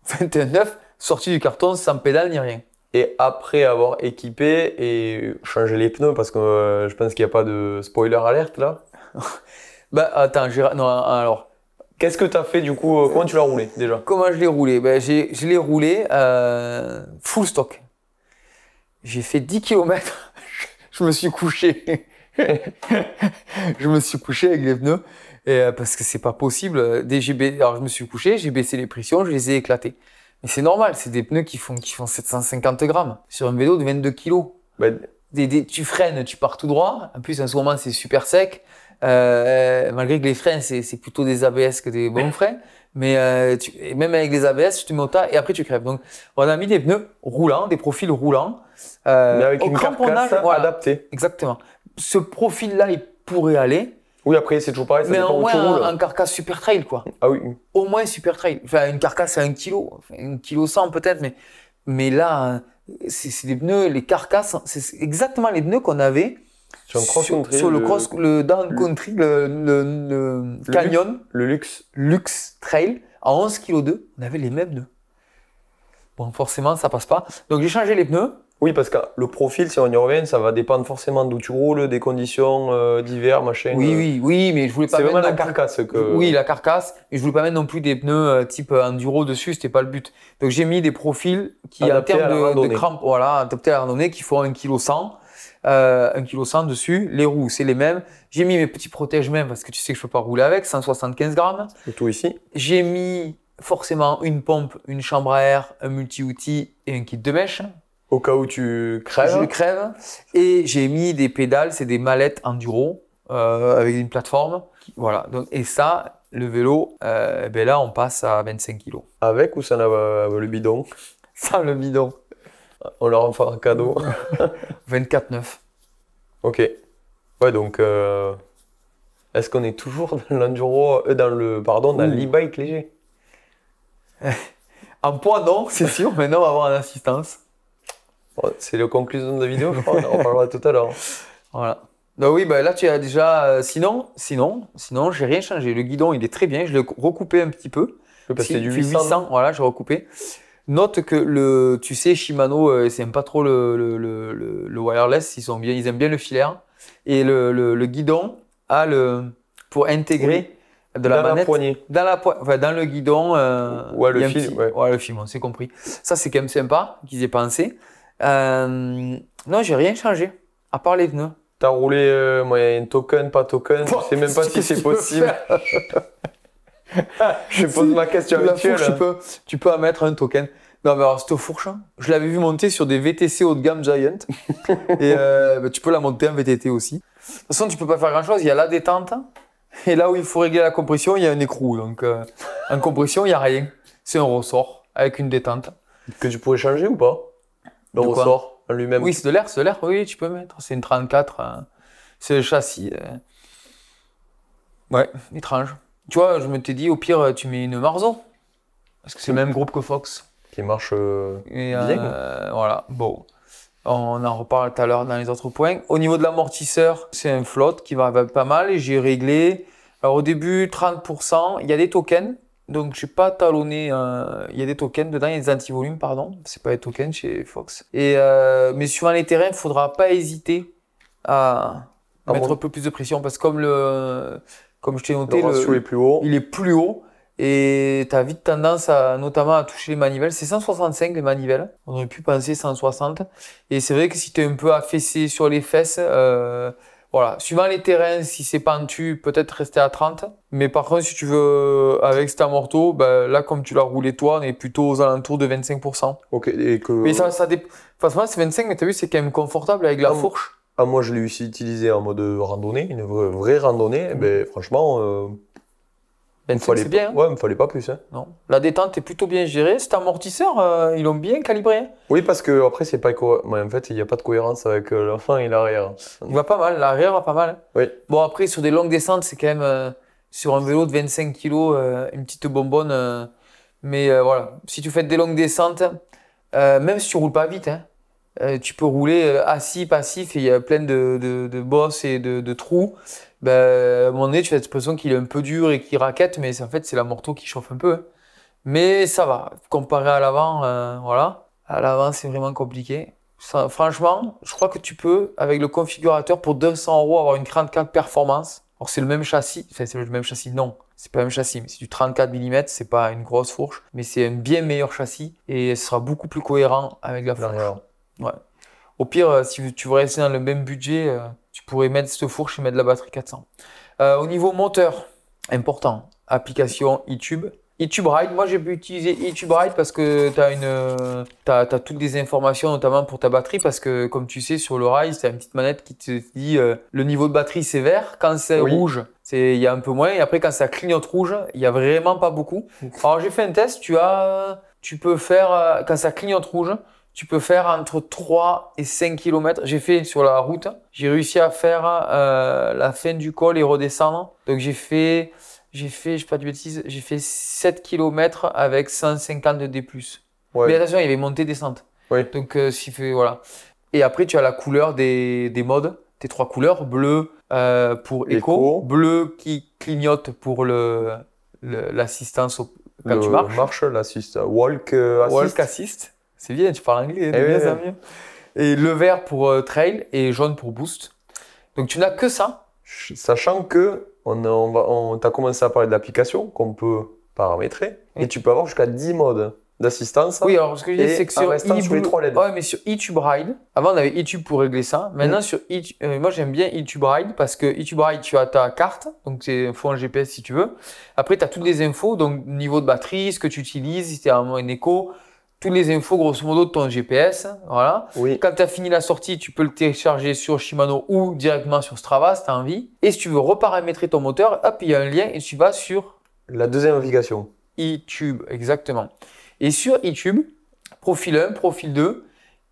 21,9, sorti du carton sans pédale ni rien. Et après avoir équipé et changé les pneus, parce que je pense qu'il n'y a pas de spoiler alerte là. Bah attends, non, alors... Qu'est-ce que tu as fait du coup? Comment tu l'as roulé déjà? Comment je l'ai roulé? Je l'ai roulé full stock. J'ai fait 10 km. Je me suis couché. Je me suis couché avec les pneus parce que c'est pas possible. Alors je me suis couché, j'ai baissé les pressions, je les ai éclatés. Mais c'est normal, c'est des pneus qui font 750 grammes sur un vélo de 22 kg. Bah, tu freines, tu pars tout droit. En plus, en ce moment, c'est super sec. Malgré que les freins, c'est plutôt des ABS que des bons freins. Mais même avec les ABS, tu te mets au tas et après tu crèves. Donc, on a mis des pneus roulants, des profils roulants. Mais avec une carcasse adaptée. Exactement. Ce profil-là, il pourrait aller. Oui, après, c'est toujours pareil, ça dépend où tu roules. Un carcasse super trail, quoi. Ah oui. Au moins super trail. Enfin, une carcasse à 1 kg. Enfin, 1 kg 100 peut-être, mais là, c'est des pneus, les carcasses, c'est exactement les pneus qu'on avait sur le down country, le Canyon, le Luxe Trail, à 11 kg 2, on avait les mêmes pneus. Bon, forcément, ça passe pas. Donc, j'ai changé les pneus. Oui, parce que le profil, si on y revient, ça va dépendre forcément d'où tu roules, des conditions d'hiver, machin. Oui, mais je voulais pas mettre. C'est vraiment la carcasse que. Oui, la carcasse, mais je voulais pas mettre non plus des pneus type enduro dessus, c'était pas le but. Donc j'ai mis des profils qui, adaptés en termes de crampes, voilà, adaptés à la randonnée, qui font 1 kg 100. 1 kg 100 dessus. Les roues, c'est les mêmes. J'ai mis mes petits protège-mains parce que tu sais que je peux pas rouler avec, 175 grammes. Surtout ici. J'ai mis forcément une pompe, une chambre à air, un multi-outil et un kit de mèche. Au cas où tu crèves. Je crève. Et j'ai mis des pédales, c'est des mallettes enduro avec une plateforme. Voilà. Donc, et ça, le vélo, ben là, on passe à 25 kg. Avec ou sans le bidon? Sans le bidon. On leur en fera un cadeau. 24,9. Ok. Ouais, donc est-ce qu'on est toujours dans l'enduro, dans l'e-bike léger? En poids, non, c'est sûr. Maintenant, on va avoir une assistance. Bon, c'est la conclusion de la vidéo, je crois. On en parlera tout à l'heure. Voilà. Donc oui, bah là, tu as déjà. Sinon, j'ai rien changé. Le guidon, il est très bien. Je l'ai recoupé un petit peu. Parce que c'est du 800. 800. Voilà, j'ai recoupé. Note que tu sais, Shimano, c'est pas trop le wireless. Ils aiment bien le filaire. Et le guidon a pour intégrer de la manette poignée. dans le guidon. Ouais, le il y a un fil. petit- Ouais. ouais, le film, on s'est compris. Ça, c'est quand même sympa qu'ils aient pensé. Non, j'ai rien changé, à part les pneus. T'as roulé moyen token, pas token. Bon, Je sais même pas si qu'est-ce c'est que tu peux possible. Je pose ma question La habituelle. fourche, tu peux en mettre un token. Non, mais alors, cette fourche, je l'avais vu monter sur des VTC haut de gamme Giant. Et bah, tu peux la monter en VTT aussi. De toute façon, tu peux pas faire grand chose. Il y a la détente. Et là où il faut régler la compression, il y a un écrou. Donc, en compression, il n'y a rien. C'est un ressort avec une détente. Que tu pourrais changer ou pas? Le De quoi? ressort en lui-même. Oui, c'est de l'air, oui, tu peux mettre. C'est une 34. C'est le châssis. Ouais, étrange. Tu vois, je me t'ai dit, au pire, tu mets une Marzo. Parce que c'est le même groupe que Fox. Qui marche Et, bien. voilà, bon. On en reparle tout à l'heure dans les autres points. Au niveau de l'amortisseur, c'est un flotte qui va pas mal et j'ai réglé. Alors au début, 30%. Il y a des tokens. Donc j'ai pas talonné. Il y a des tokens dedans, il y a des anti-volumes, pardon. C'est pas des tokens chez Fox. Mais suivant les terrains, il faudra pas hésiter à mettre un peu plus de pression parce que comme je t'ai noté, le ratio est plus haut. il est plus haut. Et tu as vite tendance notamment à toucher les manivelles. C'est 165 les manivelles. On aurait pu penser 160. Et c'est vrai que si tu es un peu affaissé sur les fesses, voilà. Suivant les terrains, si c'est pentu, peut-être rester à 30. Mais par contre, si tu veux, avec cet amorto, ben, là, comme tu l'as roulé toi, on est plutôt aux alentours de 25%. Ok, et que... Mais franchement, c'est 25, mais tu as vu, c'est quand même confortable avec la fourche. Ah, moi, je l'ai aussi utilisé en mode randonnée, une vraie randonnée. Ben, franchement... 25, c'est bien. Hein. Ouais, il me fallait pas plus. Hein. Non. La détente est plutôt bien gérée. Cet amortisseur, ils l'ont bien calibré. Hein. Oui, parce que après c'est pas en fait, il n'y a pas de cohérence avec l'avant et l'arrière. Il va pas mal, l'arrière va pas mal. Hein. Oui. Bon, après, sur des longues descentes, c'est quand même sur un vélo de 25 kg, une petite bonbonne. Mais voilà, si tu fais des longues descentes, même si tu roules pas vite, hein, tu peux rouler assis, passif, et il y a plein de bosses et de trous. Ben, à un moment donné, tu as l'impression qu'il est un peu dur et qu'il raquette, mais en fait, c'est la morteau qui chauffe un peu. Hein. Mais ça va, comparé à l'avant, voilà. À l'avant, c'est vraiment compliqué. Ça, franchement, je crois que tu peux, avec le configurateur, pour 200 €, avoir une 34 performance. Alors, c'est le même châssis. Enfin, c'est le même châssis, non. C'est pas le même châssis, mais c'est du 34 mm, c'est pas une grosse fourche, mais c'est un bien meilleur châssis et ce sera beaucoup plus cohérent avec la fourche. Ouais. Au pire, si tu veux rester dans le même budget, tu pourrais mettre cette fourche et mettre la batterie 400. Au niveau moteur, important, application eTube. eTube Ride, moi j'ai pu utiliser eTube Ride parce que tu as toutes les informations, notamment pour ta batterie, parce que comme tu sais, sur le Ride, tu as une petite manette qui te dit le niveau de batterie c'est vert, quand c'est rouge, il y a un peu moins, et après quand ça clignote rouge, il n'y a vraiment pas beaucoup. Alors j'ai fait un test, tu peux faire, quand ça clignote rouge, tu peux faire entre 3 et 5 km. J'ai fait sur la route, j'ai réussi à faire la fin du col et redescendre. Donc j'ai fait, je sais pas de bêtises, j'ai fait 7 km avec 150 de D+. Ouais. Mais attention, il y avait montée-descente. Oui. Donc voilà. Et après, tu as la couleur des modes, tes 3 couleurs, bleu pour éco, bleu qui clignote pour l'assistance quand tu marches. Marche, l'assist, walk assist. Walk assist. C'est bien, tu parles anglais, c'est mieux. Et le vert pour trail et jaune pour boost. Donc tu n'as que ça. Sachant que t'as commencé à parler de l'application qu'on peut paramétrer et tu peux avoir jusqu'à 10 modes d'assistance. Oui, alors ce que je dis, c'est que sur les 3 LED. Ouais, mais sur eTube Ride, avant on avait eTube pour régler ça. Maintenant sur moi j'aime bien eTube Ride parce que eTube Ride, tu as ta carte, donc c'est faut un GPS si tu veux. Après tu as toutes les infos, donc niveau de batterie, ce que tu utilises, si tu es en éco. toutes les infos, grosso modo, de ton GPS. Voilà. Oui. Quand tu as fini la sortie, tu peux le télécharger sur Shimano ou directement sur Strava si tu as envie. Et si tu veux reparamétrer ton moteur, hop, il y a un lien et tu vas sur La deuxième navigation. iTube, exactement. Et sur iTube, profil 1, profil 2,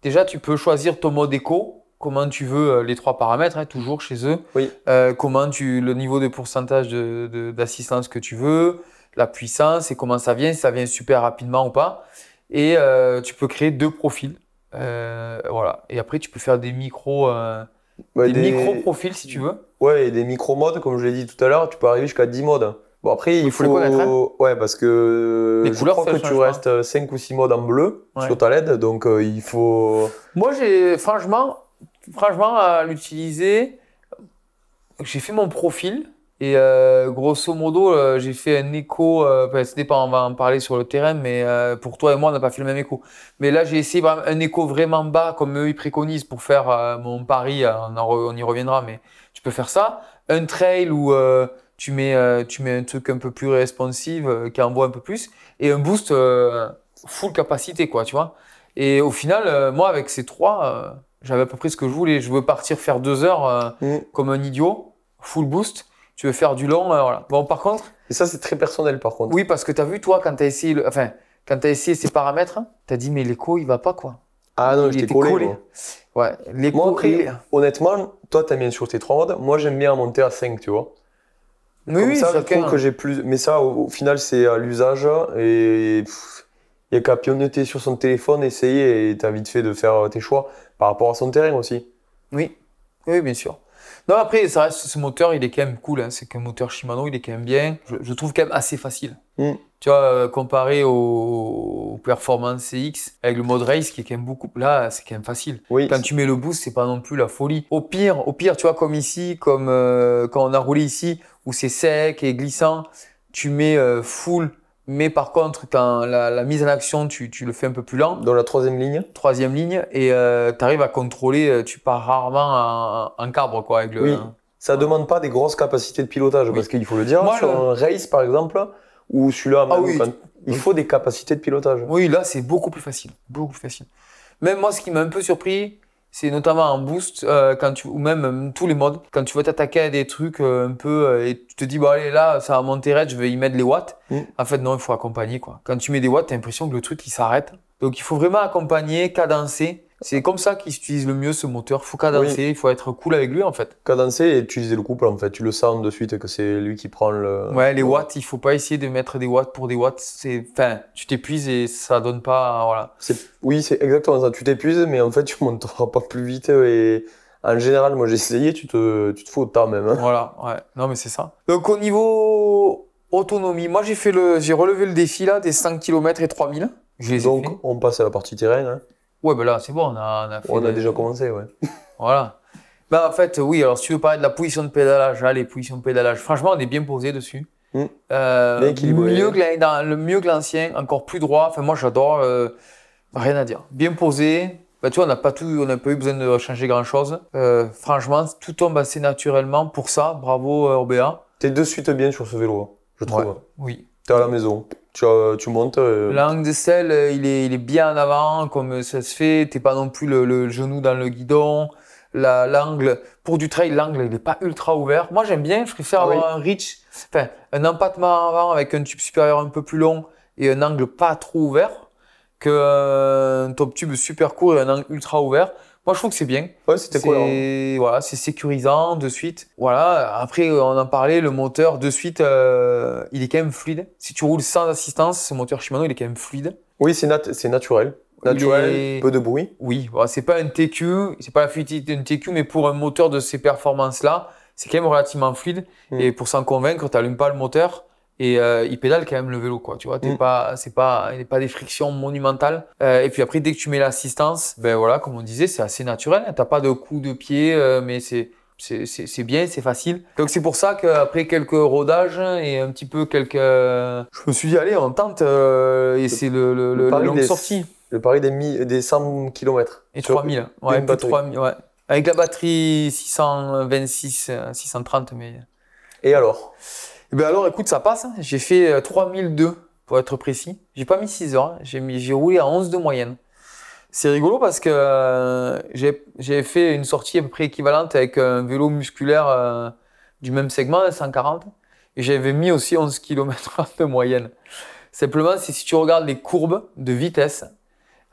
déjà tu peux choisir ton mode éco, comment tu veux les 3 paramètres, hein, toujours chez eux. Oui. Le niveau de pourcentage d'assistance que tu veux, la puissance et comment ça vient, si ça vient super rapidement ou pas. Et tu peux créer 2 profils. Voilà. Et après, tu peux faire des micro-profils si tu veux. Ouais, et des micro-modes, comme je l'ai dit tout à l'heure, tu peux arriver jusqu'à 10 modes. Bon, après, il faut les connaître. Hein. Ouais, parce que les couleurs, crois que tu restes 5 ou 6 modes en bleu sur ta LED, donc il faut. Moi, j'ai franchement, à l'utiliser, j'ai fait mon profil. Et grosso modo, j'ai fait un écho, ça dépend, on va en parler sur le terrain, mais pour toi et moi, on n'a pas fait le même écho. Mais là, j'ai essayé vraiment un écho vraiment bas, comme eux, ils préconisent pour faire mon pari, on y reviendra, mais tu peux faire ça. Un trail où tu mets un truc un peu plus responsive, qui envoie un peu plus, et un boost full capacité, quoi, tu vois. Et au final, moi, avec ces 3, j'avais à peu près ce que je voulais. Je veux partir faire 2 heures comme un idiot, full boost. Tu veux faire du long, voilà. Bon, par contre. Et ça, c'est très personnel, par contre. Oui, parce que tu as vu, toi, quand tu as essayé, quand tu as essayé ces paramètres, tu as dit, mais l'écho, il va pas, quoi. Ah non, j'étais collé. Ouais, l'écho. Moi, après, honnêtement, toi, tu aimes bien sur tes 3 modes. Moi, j'aime bien monter à 5, tu vois. Oui, ça, je trouve que j'ai plus. Mais ça, au final, c'est à l'usage. Et il n'y a qu'à pionner sur son téléphone, essayer, et tu as vite fait de faire tes choix par rapport à son terrain aussi. Oui, oui, bien sûr. Non, après, ça reste, ce moteur, il est quand même cool. Hein. C'est qu'un moteur Shimano, il est quand même bien. Je trouve quand même assez facile. Tu vois, comparé au Performance CX, avec le mode race, qui est quand même beaucoup. Là, c'est quand même facile. Oui. Quand tu mets le boost, c'est pas non plus la folie. Au pire, tu vois, comme ici, comme quand on a roulé ici, où c'est sec et glissant, tu mets full. Mais par contre, quand la mise en action, tu le fais un peu plus lent. Dans la 3e ligne. 3e ligne. Et tu arrives à contrôler, tu pars rarement en cabre, quoi. Avec oui, ça demande pas des grosses capacités de pilotage, parce qu'il faut le dire, sur un race, par exemple, ou celui-là, il faut des capacités de pilotage. Oui, là, c'est beaucoup plus facile. Beaucoup plus facile. Même moi, ce qui m'a un peu surpris, c'est notamment en boost, ou même tous les modes, quand tu vas t'attaquer à des trucs un peu, et tu te dis, bon allez, là, ça va monter raide, je vais y mettre les watts. En fait, non, il faut accompagner, quoi. Quand tu mets des watts, tu as l'impression que le truc, il s'arrête. Donc, il faut vraiment accompagner, cadencer. C'est comme ça qu'il s'utilise le mieux, ce moteur. Il faut cadencer, il faut être cool avec lui, en fait. Cadencer et utiliser le couple, en fait. Tu le sens de suite que c'est lui qui prend le... Ouais, les watts, il faut pas essayer de mettre des watts pour des watts. Enfin, tu t'épuises et ça donne pas... Voilà. Oui, c'est exactement ça. Tu t'épuises, mais en fait, tu monteras pas plus vite. Et en général, moi, j'ai essayé, tu te fous au tas même. Hein. Voilà, ouais. Non, mais c'est ça. Donc, au niveau autonomie, moi, j'ai relevé le défi là, des 100 km et 3000. Donc, on passe à la partie terrain. Hein. Ouais, ben là, c'est bon, on a déjà commencé, ouais. Voilà. Ben, en fait, oui, alors si tu veux parler de la position de pédalage, là, les positions de pédalage, franchement, on est bien posé dessus. Bien équilibré. Mieux que l'ancien, encore plus droit. Enfin, moi, j'adore. Rien à dire. Bien posé. Ben, tu vois, on n'a pas eu besoin de changer grand-chose. Franchement, tout tombe assez naturellement. Pour ça, bravo Orbea. T'es de suite bien sur ce vélo, je trouve. Ouais, oui. T'es à la maison. Tu montes. L'angle de selle, il est bien en avant, comme ça se fait. T'es pas non plus le genou dans le guidon. L'angle, pour du trail, l'angle, il n'est pas ultra ouvert. Moi, j'aime bien, je préfère avoir un reach, enfin, un empattement avant avec un tube supérieur un peu plus long et un angle pas trop ouvert qu'un top tube super court et un angle ultra ouvert. Moi, je trouve que c'est bien. Ouais, c'était cool. Voilà, c'est sécurisant de suite. Voilà. Après, on en parlait, le moteur de suite, il est quand même fluide. Si tu roules sans assistance, ce moteur Shimano, il est quand même fluide. Oui, c'est naturel. Naturel, peu de bruit. Oui, voilà, c'est pas un TQ, c'est pas la fluidité d'un TQ, mais pour un moteur de ces performances-là, c'est quand même relativement fluide. Et pour s'en convaincre, tu n'allumes pas le moteur. Et il pédale quand même le vélo, quoi. Tu vois, il n'y a pas des frictions monumentales. Et puis après, dès que tu mets l'assistance, ben voilà, comme on disait, c'est assez naturel. Tu n'as pas de coup de pied, mais c'est bien, c'est facile. Donc c'est pour ça qu'après quelques rodages et un petit peu je me suis dit, allez, on tente. Et c'est le longue sortie. Le pari des 100 km. Et 3000. Ouais, plus de 3000, ouais. Avec la batterie 626, 630, mais... Et alors? Ben alors, écoute, ça passe. J'ai fait 3002 pour être précis. J'ai pas mis 6 heures, hein. J'ai roulé à 11 de moyenne. C'est rigolo parce que j'ai fait une sortie à peu près équivalente avec un vélo musculaire du même segment, 140, et j'avais mis aussi 11 km/h de moyenne. Simplement, si tu regardes les courbes de vitesse,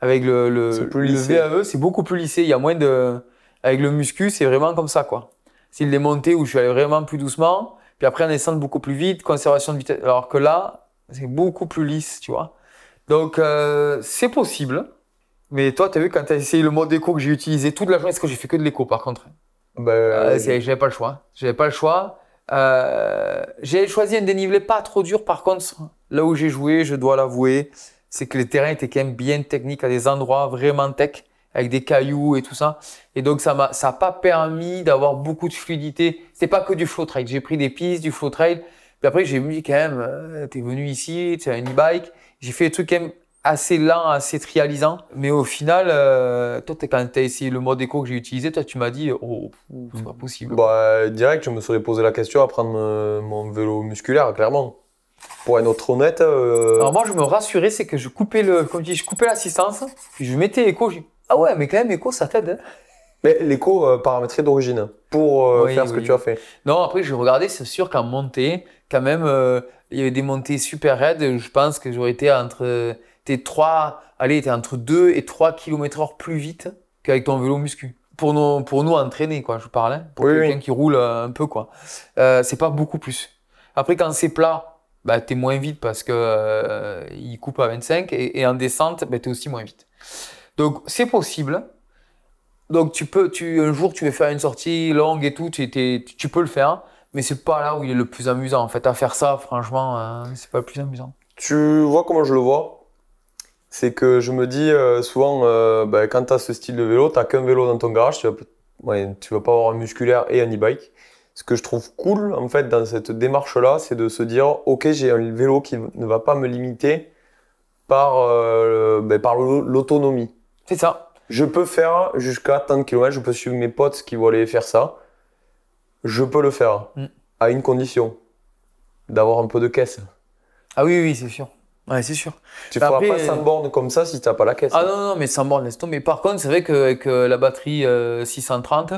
avec le VAE, c'est beaucoup plus lissé. Il y a moins de... Avec le muscu, c'est vraiment comme ça, quoi. C'est les montées où je suis allé vraiment plus doucement, puis après, en descente beaucoup plus vite, conservation de vitesse. Alors que là, c'est beaucoup plus lisse, tu vois. Donc, c'est possible. Mais toi, tu as vu, quand tu as essayé le mode éco que j'ai utilisé toute la journée, parce que j'ai fait que de l'éco, par contre. J'avais pas le choix. J'avais pas le choix. J'ai choisi un dénivelé pas trop dur. Par contre, là où j'ai joué, je dois l'avouer, c'est que le terrain était quand même bien technique à des endroits vraiment tech, avec des cailloux et tout ça. Et donc, ça a pas permis d'avoir beaucoup de fluidité. C'était pas que du flow trail. J'ai pris des pistes, du flow trail. Puis après, j'ai mis quand même, t'es venu ici, tu as un e-bike. J'ai fait des trucs quand même assez lents, assez trialisants. Mais au final, toi, quand tu as essayé le mode éco que j'ai utilisé, toi, tu m'as dit, oh, c'est pas possible. Bah, direct, je me serais posé la question à prendre mon vélo musculaire, clairement. Pour être honnête. Alors moi, je me rassurais, c'est que je coupais comme je dis, je coupais l'assistance, puis je mettais éco. Je dis, ah ouais, mais quand même, éco, ça t'aide. Hein. Mais l'éco paramétré d'origine pour faire ce que tu as fait. Non, après, je regardais, c'est sûr qu'en montée, quand même, il y avait des montées super raides. Je pense que j'aurais été t'es entre 2 et 3 km/h plus vite qu'avec ton vélo muscu. Pour nous entraîner, quoi, je parle. Hein, pour quelqu'un qui roule un peu, quoi. C'est pas beaucoup plus. Après, quand c'est plat, bah, t'es moins vite parce que il coupe à 25 et en descente, bah, t'es aussi moins vite. Donc, c'est possible. Donc, un jour, tu veux faire une sortie longue et tout, tu peux le faire, mais c'est pas là où il est le plus amusant. En fait, à faire ça, franchement, c'est pas le plus amusant. Tu vois comment je le vois? C'est que je me dis souvent, quand tu as ce style de vélo, tu n'as qu'un vélo dans ton garage, tu vas pas avoir un musculaire et un e-bike. Ce que je trouve cool, en fait, dans cette démarche-là, c'est de se dire, ok, j'ai un vélo qui ne va pas me limiter par l'autonomie. C'est ça. Je peux faire jusqu'à tant de kilomètres, je peux suivre mes potes qui vont aller faire ça. Je peux le faire, à une condition, d'avoir un peu de caisse. Ah oui, c'est sûr. Ouais, c'est sûr. Tu ne feras pas 100 bornes comme ça si tu n'as pas la caisse. Ah non, mais 100 bornes, laisse tomber. Par contre, c'est vrai qu'avec la batterie 630,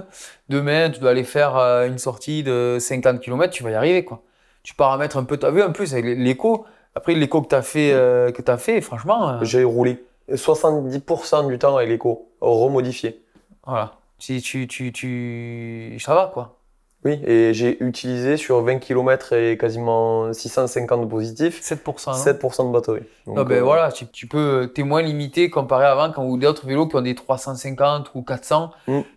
demain, tu dois aller faire une sortie de 50 km, tu vas y arriver, quoi. Tu paramètres un peu, tu as vu en plus avec l'éco. Après, l'éco que tu as fait, franchement. J'ai roulé 70% du temps avec l'éco, remodifié. Voilà. Ça va, quoi. Oui, et j'ai utilisé sur 20 km et quasiment 650 de positifs, 7%, 7% de batterie. Donc, voilà, t'es moins limité comparé à avant quand d'autres vélos qui ont des 350 ou 400.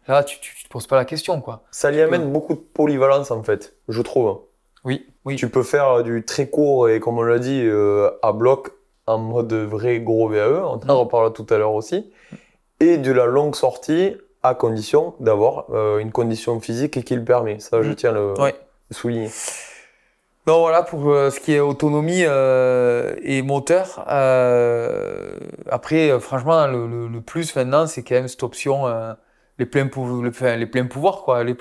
Là, tu te poses pas la question, quoi. Ça y amène beaucoup de polyvalence, en fait, je trouve. Oui. Tu peux faire du très court et, comme on l'a dit, à bloc en mode vrai gros VAE, on en reparlera tout à l'heure aussi, et de la longue sortie à condition d'avoir une condition physique qui le permet. Ça, je tiens à le souligner. Donc voilà pour ce qui est autonomie et moteur. Après, franchement, le plus maintenant, c'est quand même cette option, les pleins pouvoirs, quoi, le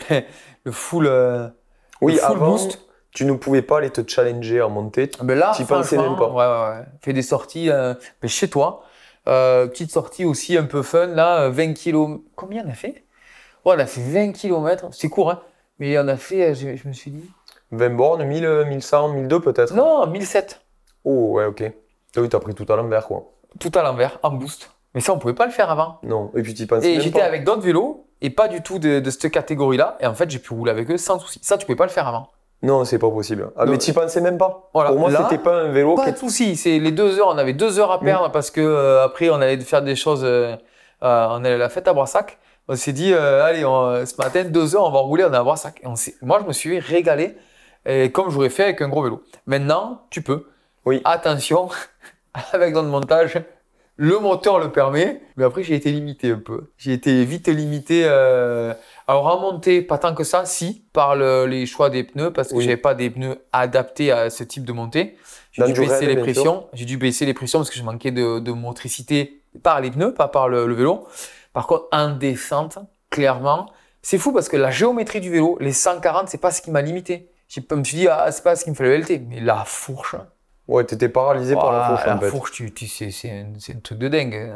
full, avant, boost. Tu ne pouvais pas aller te challenger en montée. Ben là, tu pensais même pas. Ouais. Fais des sorties chez toi. Petite sortie aussi un peu fun, là, 20 km. Combien on a fait? Ouais, on a fait 20 km. C'est court, hein. Mais on a fait, je me suis dit. 20 bornes, 1000, 1100, 1002 peut-être? Non, 1007. Oh, ouais, ok. Oui, t'as pris tout à l'envers, quoi. Tout à l'envers, en boost. Mais ça, on pouvait pas le faire avant. Non, et puis tu pensais Et même j'étais pas. avec d'autres vélos, et pas du tout de cette catégorie-là. Et en fait, j'ai pu rouler avec eux sans souci. Ça, tu pouvais pas le faire avant. Non, c'est pas possible. Ah, mais tu pensais même pas. Voilà. Pour moi, là, c'était pas un vélo. Pas de souci. C'est les 2 heures. On avait 2 heures à perdre parce que après, on allait faire des choses. On allait à la fête à Brassac. On s'est dit, allez, ce matin, 2 heures, on va rouler, on est à Brassac. Moi, je me suis régalé, comme j'aurais fait avec un gros vélo. Maintenant, tu peux. Oui. Attention, avec notre montage, le moteur le permet, mais après, j'ai été limité un peu. J'ai été vite limité. Alors, en montée, pas tant que ça, si, par les choix des pneus, parce que j'avais pas des pneus adaptés à ce type de montée. J'ai dû baisser les pressions. J'ai dû baisser les pressions parce que je manquais de motricité par les pneus, pas par le vélo. Par contre, en descente, clairement, c'est fou parce que la géométrie du vélo, les 140, c'est pas ce qui m'a limité. Je me suis dit, c'est pas ce qui me fait le LT. Mais la fourche, Ouais, t'étais paralysé par la fourche en fait. La fourche, c'est un truc de dingue.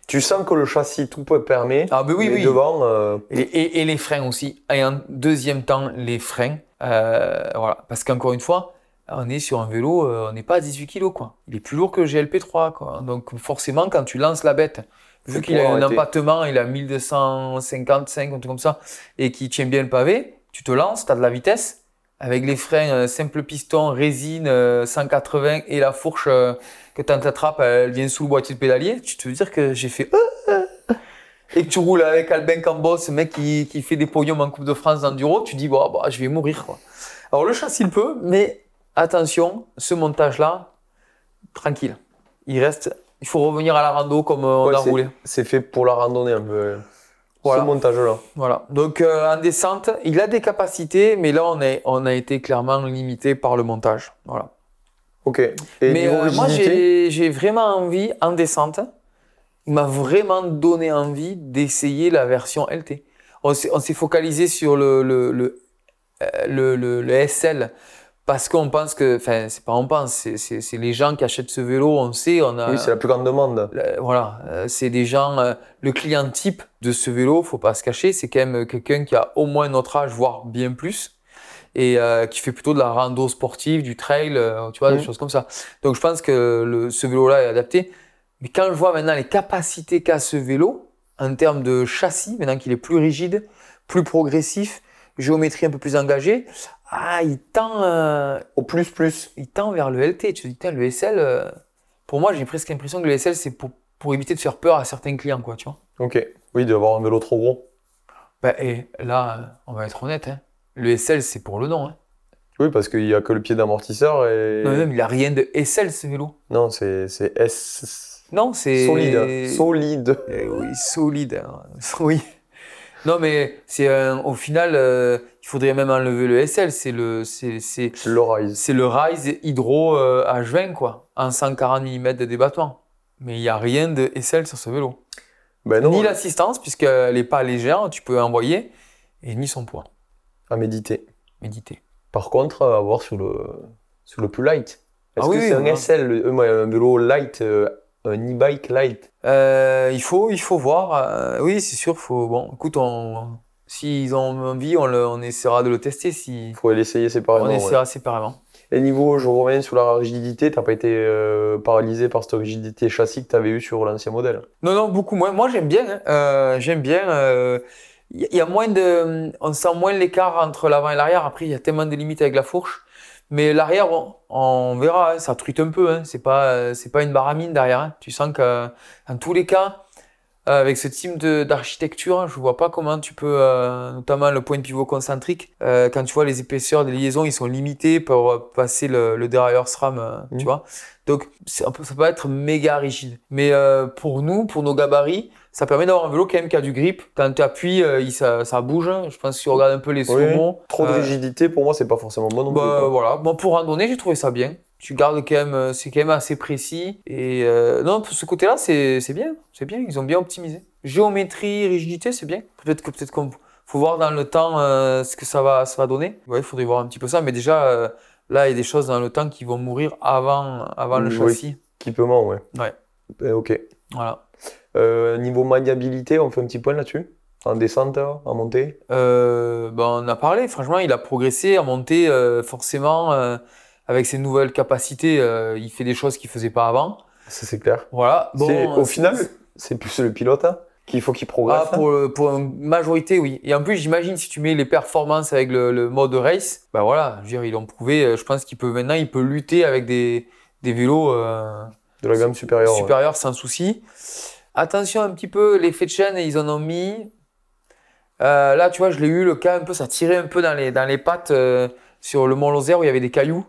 Tu sens que le châssis tout peut permet, Ah ben oui, mais oui. devant... Et les freins aussi. Et en deuxième temps, les freins. Voilà. Parce qu'encore une fois, on est sur un vélo, on n'est pas à 18 kg, quoi. Il est plus lourd que le GLP3, quoi. Donc forcément, quand tu lances la bête, vu qu'il a un empattement, il a 1255, un truc comme ça, et qu'il tient bien le pavé, tu te lances, tu as de la vitesse. Avec les freins simple piston, résine 180 et la fourche que tu t'attrapes, elle vient sous le boîtier de pédalier. Tu te veux dire que j'ai fait et que tu roules avec Albin Cambos, ce mec qui fait des podiums en Coupe de France d'enduro, tu dis bah, je vais mourir, quoi. Alors le châssis il peut, mais attention, ce montage-là, tranquille. Il faut revenir à la rando comme on a roulé. C'est fait pour la randonnée un peu. Voilà. Ce montage-là. Voilà. Donc en descente, il a des capacités, mais là on a été clairement limité par le montage. Voilà. Ok. Et mais moi j'ai vraiment envie en descente. Il m'a vraiment donné envie d'essayer la version LT. On s'est focalisé sur le SL parce qu'on pense que, enfin c'est pas on pense, c'est les gens qui achètent ce vélo, on sait, oui, c'est la plus grande demande. Voilà, c'est des gens, le client type de ce vélo, faut pas se cacher, c'est quand même quelqu'un qui a au moins notre âge, voire bien plus, et qui fait plutôt de la rando sportive, du trail, tu vois, des choses comme ça. Donc je pense que ce vélo-là est adapté. Mais quand je vois maintenant les capacités qu'a ce vélo, en termes de châssis, maintenant qu'il est plus rigide, plus progressif, géométrie un peu plus engagée, il tend au plus. Il tend vers le LT. Tu te dis, le SL, pour moi, j'ai presque l'impression que le SL, c'est pour éviter de faire peur à certains clients, quoi, tu vois. Ok. Oui, d'avoir un vélo trop gros. Et là, on va être honnête, hein. Le SL, c'est pour le nom, hein. Oui, parce qu'il n'y a que le pied d'amortisseur et... Non, même, il n'a rien de SL, ce vélo. Non, c'est S... Non, c'est... Solide. Oui, solide. Hein. Oui. Non, mais c'est au final, il faudrait même enlever le SL. C'est le Rise. C'est le Rise Hydro H20, quoi, en 140 mm de débattement. Mais il n'y a rien de SL sur ce vélo. Ben non, ni l'assistance, puisqu'elle n'est pas légère, tu peux envoyer, et ni son poids. À méditer. Méditer. Par contre, à voir sur le plus light. Est-ce que c'est un SL, un vélo light, un e-bike light? Il faut voir. Oui, c'est sûr. Bon, écoute, s'ils ont envie, on essaiera de le tester. Il faut l'essayer séparément. On essaiera séparément. Et niveau, je reviens sur la rigidité, t'as pas été paralysé par cette rigidité châssis que tu avais eu sur l'ancien modèle? Non, beaucoup moins. Moi, j'aime bien. J'aime bien. Il y a on sent moins l'écart entre l'avant et l'arrière. Après, il y a tellement de limites avec la fourche. Mais l'arrière, on verra, hein, ça truite un peu. Hein. C'est pas une baramine derrière. Hein. Tu sens que, en tous les cas, avec ce type d'architecture, je vois pas comment tu peux, notamment le point de pivot concentrique, quand tu vois les épaisseurs des liaisons, ils sont limités pour passer le dérailleur SRAM, tu vois. Donc, ça peut être méga rigide. Mais pour nous, pour nos gabarits, ça permet d'avoir un vélo quand même qui a du grip. Quand tu appuies, ça bouge. Je pense que si tu regardes un peu les slow-mo. Trop de rigidité, pour moi, c'est pas forcément bon non plus. Voilà. Bon, pour randonnée, j'ai trouvé ça bien. Tu gardes quand même, c'est quand même assez précis. Et non, pour ce côté-là, c'est bien. C'est bien, ils ont bien optimisé. Géométrie, rigidité, c'est bien. Peut-être qu'on faut voir dans le temps ce que ça va donner. Ouais, il faudrait voir un petit peu ça. Mais déjà, là, il y a des choses dans le temps qui vont mourir avant le châssis. Équipement, ouais. Ouais. Ok. Voilà. Niveau maniabilité, on fait un petit point là-dessus? En descente, en montée? On a parlé, franchement, il a progressé en montée, forcément, avec ses nouvelles capacités, il fait des choses qu'il ne faisait pas avant. Ça, c'est clair. Voilà. Bon, au final, c'est plus le pilote qu'il faut qu'il progresse. Pour une majorité, oui. Et en plus, j'imagine, si tu mets les performances avec le mode race, voilà, je veux dire, ils l'ont prouvé, je pense qu'il peut lutter avec des vélos de la gamme supérieure sans souci. Attention un petit peu, l'effet de chaîne, ils en ont mis. Là, tu vois, je l'ai eu le cas un peu, ça tirait un peu dans les pattes sur le Mont Lozère où il y avait des cailloux.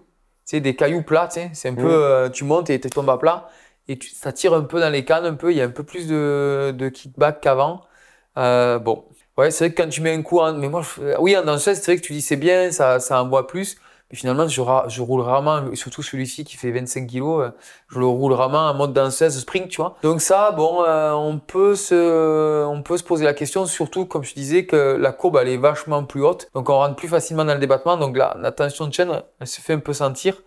Tu sais, des cailloux plats, tu sais. C'est un peu, tu montes et tu tombes à plat. Et ça tire un peu dans les cannes, un peu. Il y a un peu plus de kickback qu'avant. Bon. Ouais, c'est vrai que quand tu mets un coup mais moi, oui, en danseuse, c'est vrai que tu dis c'est bien, ça envoie plus. Mais finalement, je roule rarement, surtout celui-ci qui fait 25 kg, je le roule rarement en mode danseuse sprint, tu vois. Donc ça, bon, on peut se poser la question, surtout, comme je disais, que la courbe, elle est vachement plus haute. Donc on rentre plus facilement dans le débattement. Donc là, la tension de chaîne, elle se fait un peu sentir.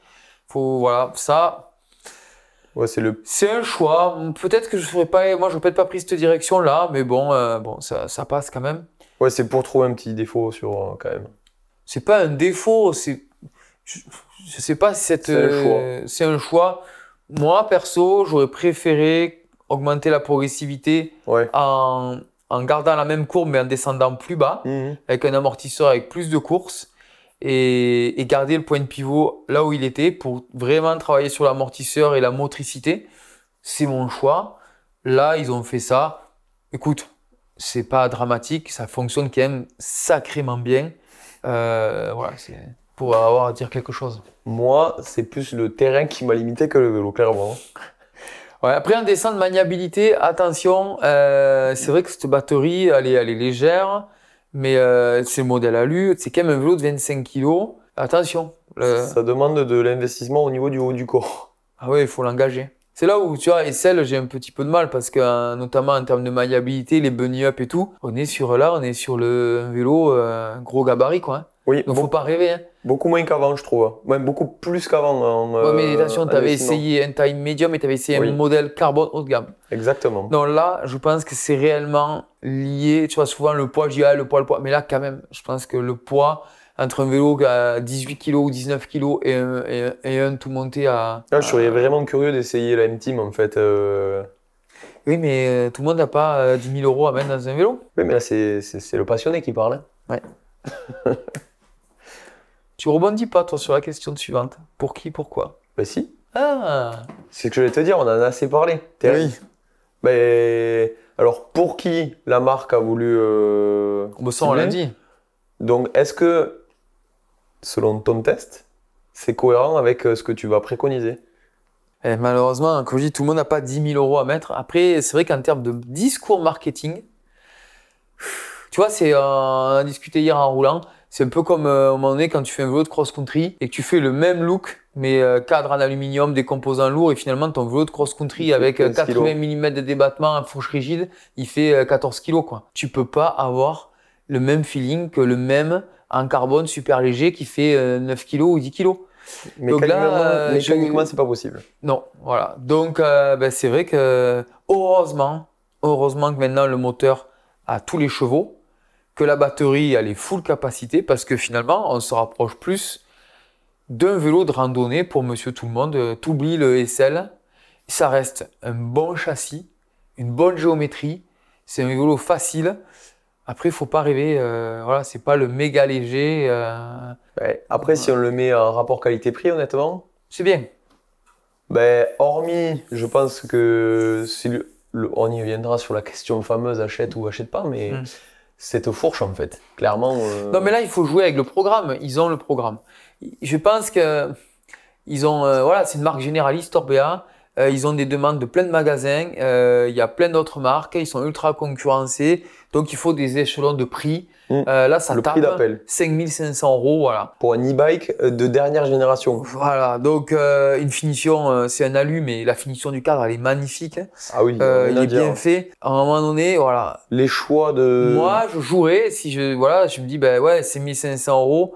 Voilà, ça, Ouais, c'est un choix. Peut-être que je ferais pas, moi, je n'aurais peut-être pas pris cette direction-là, mais bon, ça passe quand même. Ouais, c'est pour trouver un petit défaut sur quand même. C'est pas un défaut, je sais pas si c'est un choix. Moi, perso, j'aurais préféré augmenter la progressivité Ouais. en gardant la même courbe, mais en descendant plus bas, avec un amortisseur avec plus de courses, et garder le point de pivot là où il était pour vraiment travailler sur l'amortisseur et la motricité. C'est mon choix. Là, ils ont fait ça. Écoute, c'est pas dramatique, ça fonctionne quand même sacrément bien. Voilà, c'est pour avoir à dire quelque chose. Moi, c'est plus le terrain qui m'a limité que le vélo, clairement. Ouais, après, en descente de maniabilité, attention, c'est vrai que cette batterie, elle est légère, mais c'est le modèle Alu, c'est quand même un vélo de 25 kg. Attention. Ça demande de l'investissement au niveau du haut du corps. Ah ouais, il faut l'engager. C'est là où, tu vois, et celle, j'ai un petit peu de mal parce que, notamment en termes de maniabilité, les bunny up et tout, on est sur un vélo gros gabarit, quoi. Hein. Oui, Donc, faut pas rêver. Hein. Beaucoup moins qu'avant, je trouve. Même beaucoup plus qu'avant. Ouais, mais attention, tu avais essayé un taille médium et tu avais essayé un modèle carbone haut de gamme. Exactement. Donc là, je pense que c'est réellement lié. Tu vois, souvent le poids, je dis, le poids. Mais là, quand même, je pense que le poids, entre un vélo à 18 kg ou 19 kg et un tout monté à. Je serais vraiment curieux d'essayer la M-Team en fait. Oui, mais tout le monde n'a pas 10 000 € à mettre dans un vélo. Oui, mais là, c'est le passionné qui parle. Ouais. Tu rebondis pas, toi, sur la question suivante. Pour qui, pourquoi? Ben si. Ah. C'est ce que je voulais te dire, on en a assez parlé. Oui. Ben, alors, pour qui la marque a voulu. Ça, on l'a dit. Donc, est-ce que, selon ton test, c'est cohérent avec ce que tu vas préconiser? Et malheureusement, comme je dis, tout le monde n'a pas 10 000 € à mettre. Après, c'est vrai qu'en termes de discours marketing, tu vois, on a discuté hier en roulant. C'est un peu comme à un moment donné quand tu fais un vélo de cross-country et que tu fais le même look, mais cadre en aluminium, des composants lourds, et finalement ton vélo de cross-country avec 80 mm de débattement, un fourche rigide, il fait 14 kg, quoi. Tu peux pas avoir le même feeling que le même en carbone super léger qui fait 9 kg ou 10 kg. Mécaniquement, c'est pas possible. Non, voilà. Donc, c'est vrai que heureusement que maintenant le moteur a tous les chevaux, que la batterie elle est full capacité, parce que finalement, on se rapproche plus d'un vélo de randonnée pour monsieur tout le monde. T'oublies le SL, ça reste un bon châssis, une bonne géométrie, c'est un vélo facile. Après, il faut pas rêver, voilà, c'est pas le méga léger. Après, si on le met en rapport qualité-prix, honnêtement, c'est bien. Hormis, je pense que on y reviendra sur la question fameuse achète ou achète pas, mais cette fourche en fait, clairement. Non, mais là, il faut jouer avec le programme. Ils ont le programme. Je pense que ils ont, voilà, c'est une marque généraliste, Orbea. Ils ont des demandes de plein de magasins. Il y a plein d'autres marques. Ils sont ultra concurrencés. Donc, il faut des échelons de prix. Là, ça tape 5 500 €. Voilà. Pour un e-bike de dernière génération. Voilà. Donc, une finition, c'est un alu, mais la finition du cadre, elle est magnifique. Ah oui, il est bien fait. À un moment donné, voilà. Les choix de. Moi, je jouerais si je me dis, ouais, c'est 1 500 €.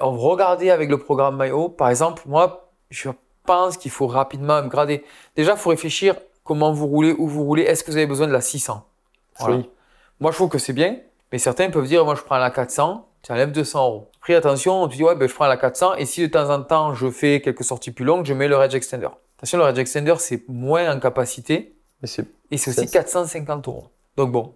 On va regarder avec le programme Mayo. Par exemple, moi, je pense qu'il faut rapidement upgrader. Déjà, il faut réfléchir comment vous roulez, où vous roulez. Est-ce que vous avez besoin de la 600? Voilà. Oui. Moi, je trouve que c'est bien, mais certains peuvent dire, moi, je prends la 400, tu enlèves 200 €. Après, attention, tu dis, ouais, je prends la 400 et si de temps en temps, je fais quelques sorties plus longues, je mets le Range Extender. Attention, le Range Extender, c'est moins en capacité et c'est aussi 450 €. Donc bon,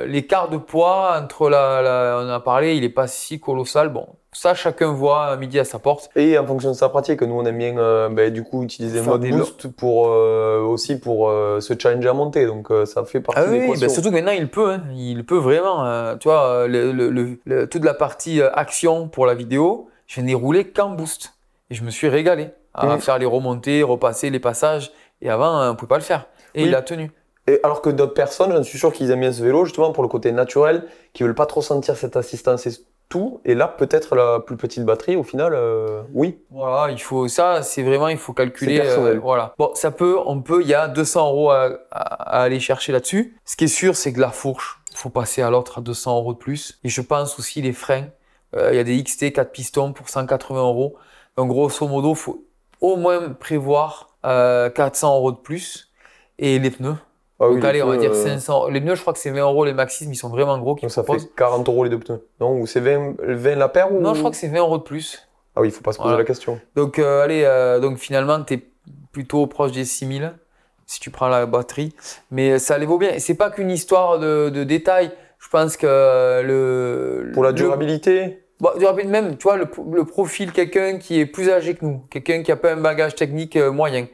l'écart de poids entre on en a parlé, il n'est pas si colossal. Bon, ça, chacun voit à midi à sa porte. Et en fonction de sa pratique, nous, on aime bien du coup utiliser le mode boost pour se challenger à monter. Donc, ça fait partie des l'équation. Surtout que maintenant, il peut. Hein. Il peut vraiment. Tu vois, toute la partie action pour la vidéo, je n'ai roulé qu'en boost. Et je me suis régalé à faire les remontées, repasser les passages. Et avant, on ne pouvait pas le faire. Et il a tenu. Et alors que d'autres personnes, je suis sûr qu'ils aiment bien ce vélo, justement pour le côté naturel, qui ne veulent pas trop sentir cette assistance et tout. Et là, peut-être la plus petite batterie, au final, oui. Voilà, il faut calculer. C'est personnel. Voilà. Bon, il y a 200 € à aller chercher là-dessus. Ce qui est sûr, c'est que la fourche, il faut passer à l'autre à 200 € de plus. Et je pense aussi les freins. Il y a des XT 4 pistons pour 180 €. Donc, grosso modo, au moins prévoir 400 € de plus. Et les pneus. Ah oui, Donc allez, on va dire 500. Les pneus, je crois que c'est 20 € les maximes, ils sont vraiment gros. Donc ça fait 40 € les deux pneus. Non, ou c'est 20 la paire ou... Non, je crois que c'est 20 € de plus. Ah oui, il faut pas se poser la question. Donc allez, donc finalement, tu es plutôt proche des 6000 si tu prends la batterie. Mais ça les vaut bien. C'est pas qu'une histoire de détails. Je pense que Pour la durabilité. Même, tu vois, le profil, quelqu'un qui est plus âgé que nous, quelqu'un qui a pas un bagage technique moyen,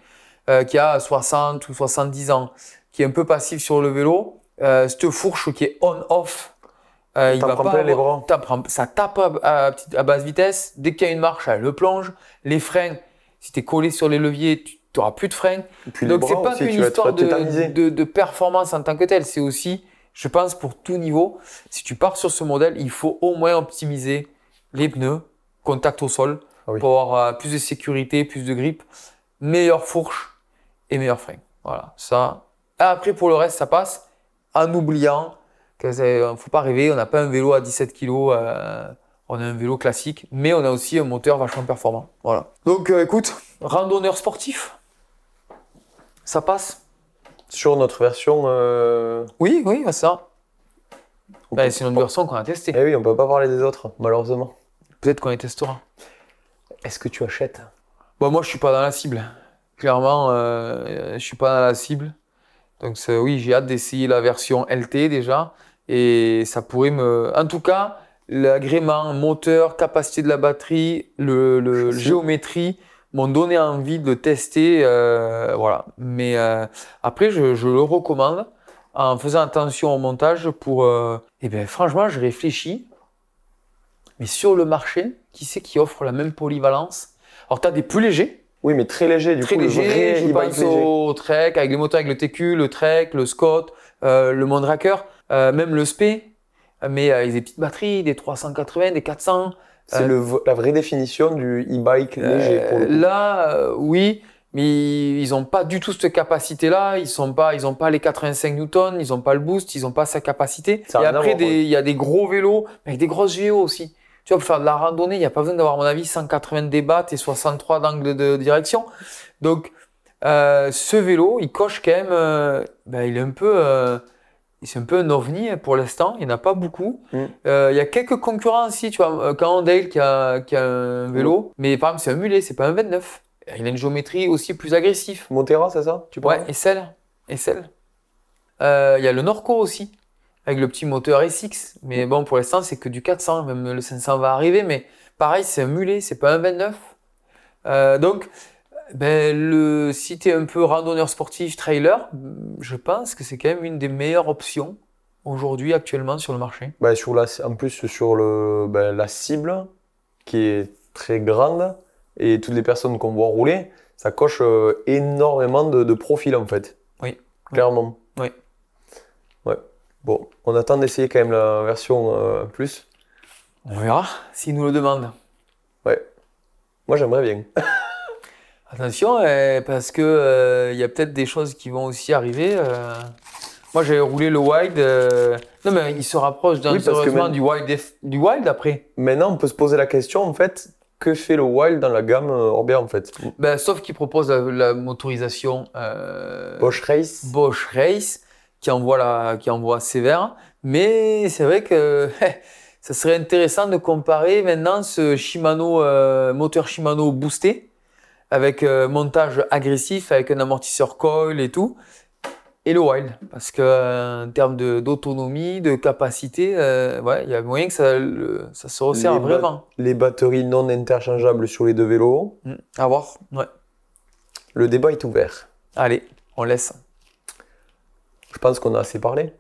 qui a 60 ou 70 ans, qui est un peu passif sur le vélo, cette fourche qui est on-off, il va pas les bras. ça tape à basse vitesse. Dès qu'il y a une marche, elle le plonge. Les freins, si tu es collé sur les leviers, tu n'auras plus de freins. Donc, c'est pas qu'une histoire de performance en tant que telle. C'est aussi, je pense, pour tout niveau, si tu pars sur ce modèle, il faut au moins optimiser les pneus, contact au sol, pour avoir plus de sécurité, plus de grip, meilleure fourche et meilleurs freins. Voilà, ça. Après, pour le reste, ça passe en oubliant qu'il ne faut pas rêver, on n'a pas un vélo à 17 kg, on a un vélo classique, mais on a aussi un moteur vachement performant. Voilà. Donc écoute, randonneur sportif, ça passe. Sur notre version... Oui, ça. C'est notre version qu'on a testée. Eh oui, on peut pas parler des autres, malheureusement. Peut-être qu'on les testera. Est-ce que tu achètes? Moi, je suis pas dans la cible. Clairement, je suis pas dans la cible. Donc oui, j'ai hâte d'essayer la version LT déjà. Et ça pourrait me... En tout cas, l'agrément, moteur, capacité de la batterie, le géométrie m'ont donné envie de le tester. Voilà. Mais après, je le recommande en faisant attention au montage pour... franchement, je réfléchis. Mais sur le marché, qui c'est qui offre la même polyvalence? Alors, tu as des plus légers. Oui, mais très léger, du coup, léger, je pense au Trek, avec les moteurs, avec le TQ, le Trek, le Scott, le Mondraker, même le Spé, mais avec des petites batteries, des 380, des 400. C'est la vraie définition du e-bike léger. Pour le coup. Là, oui, mais ils n'ont pas du tout cette capacité-là. Ils n'ont pas les 85 newtons, ils n'ont pas le boost, ils n'ont pas sa capacité. Et après, il y a des gros vélos, avec des grosses géos aussi. Tu vois, pour faire de la randonnée, il n'y a pas besoin d'avoir, à mon avis, 180 débats et 63 d'angle de direction. Donc, ce vélo, il coche quand même, il est un peu, c'est un peu un ovni pour l'instant. Il n'y en a pas beaucoup. Il y a quelques concurrents aussi, tu vois, Cannondale qui a un vélo, mais par exemple, c'est un mulet, c'est pas un 29. Il a une géométrie aussi plus agressive. Montera, c'est ça? Ouais, Essel. Il y a le Norco aussi, avec le petit moteur SX. Mais bon, pour l'instant, c'est que du 400. Même le 500 va arriver. Mais pareil, c'est un mulet, c'est pas un 29. Donc, si tu es un peu randonneur sportif, trailer, je pense que c'est quand même une des meilleures options aujourd'hui, actuellement, sur le marché. En plus, sur la cible, qui est très grande, et toutes les personnes qu'on voit rouler, ça coche énormément de profils, en fait. Oui. Clairement. Oui. Ouais. Bon, on attend d'essayer quand même la version plus. On verra s'ils nous le demandent. Ouais. Moi, j'aimerais bien. Attention, parce que y a peut-être des choses qui vont aussi arriver. Moi, j'ai roulé le Wild. Non, mais il se rapproche dangereusement du Wild après. Maintenant, on peut se poser la question, en fait, que fait le Wild dans la gamme Orbea, en fait? Sauf qu'il propose la motorisation Bosch Race, qui envoie sévère. Mais c'est vrai que ça serait intéressant de comparer maintenant ce moteur Shimano boosté, avec montage agressif, avec un amortisseur coil et tout, et le Wild. Parce que en termes d'autonomie, de capacité, il y a moyen que ça se resserre vraiment. Les batteries non interchangeables sur les deux vélos. À voir. Ouais. Le débat est ouvert. Allez, on laisse. Je pense qu'on a assez parlé.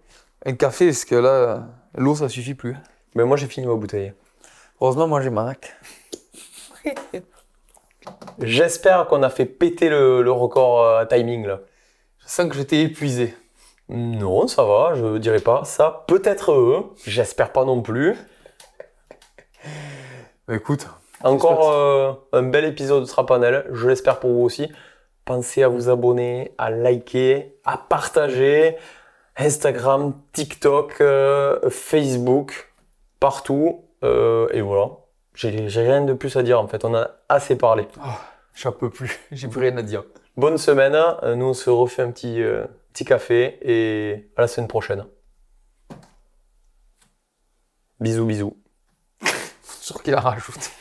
Un café, parce que là, l'eau, ça suffit plus. Mais moi, j'ai fini ma bouteille. Heureusement, moi, j'ai ma nac. J'espère qu'on a fait péter le record timing là. Je sens que j'étais épuisé. Non, ça va, je dirais pas. Ça, peut-être eux. J'espère pas non plus. Écoute. Encore un bel épisode de Trapanel. Je l'espère pour vous aussi. Pensez à vous abonner, à liker, à partager. Instagram, TikTok, Facebook, partout. Et voilà. J'ai rien de plus à dire en fait. On a assez parlé. J'en peux plus, j'ai plus rien à dire. Bonne semaine. Nous, on se refait un petit café et à la semaine prochaine. Bisous, bisous. Sûr qu'il en rajoute.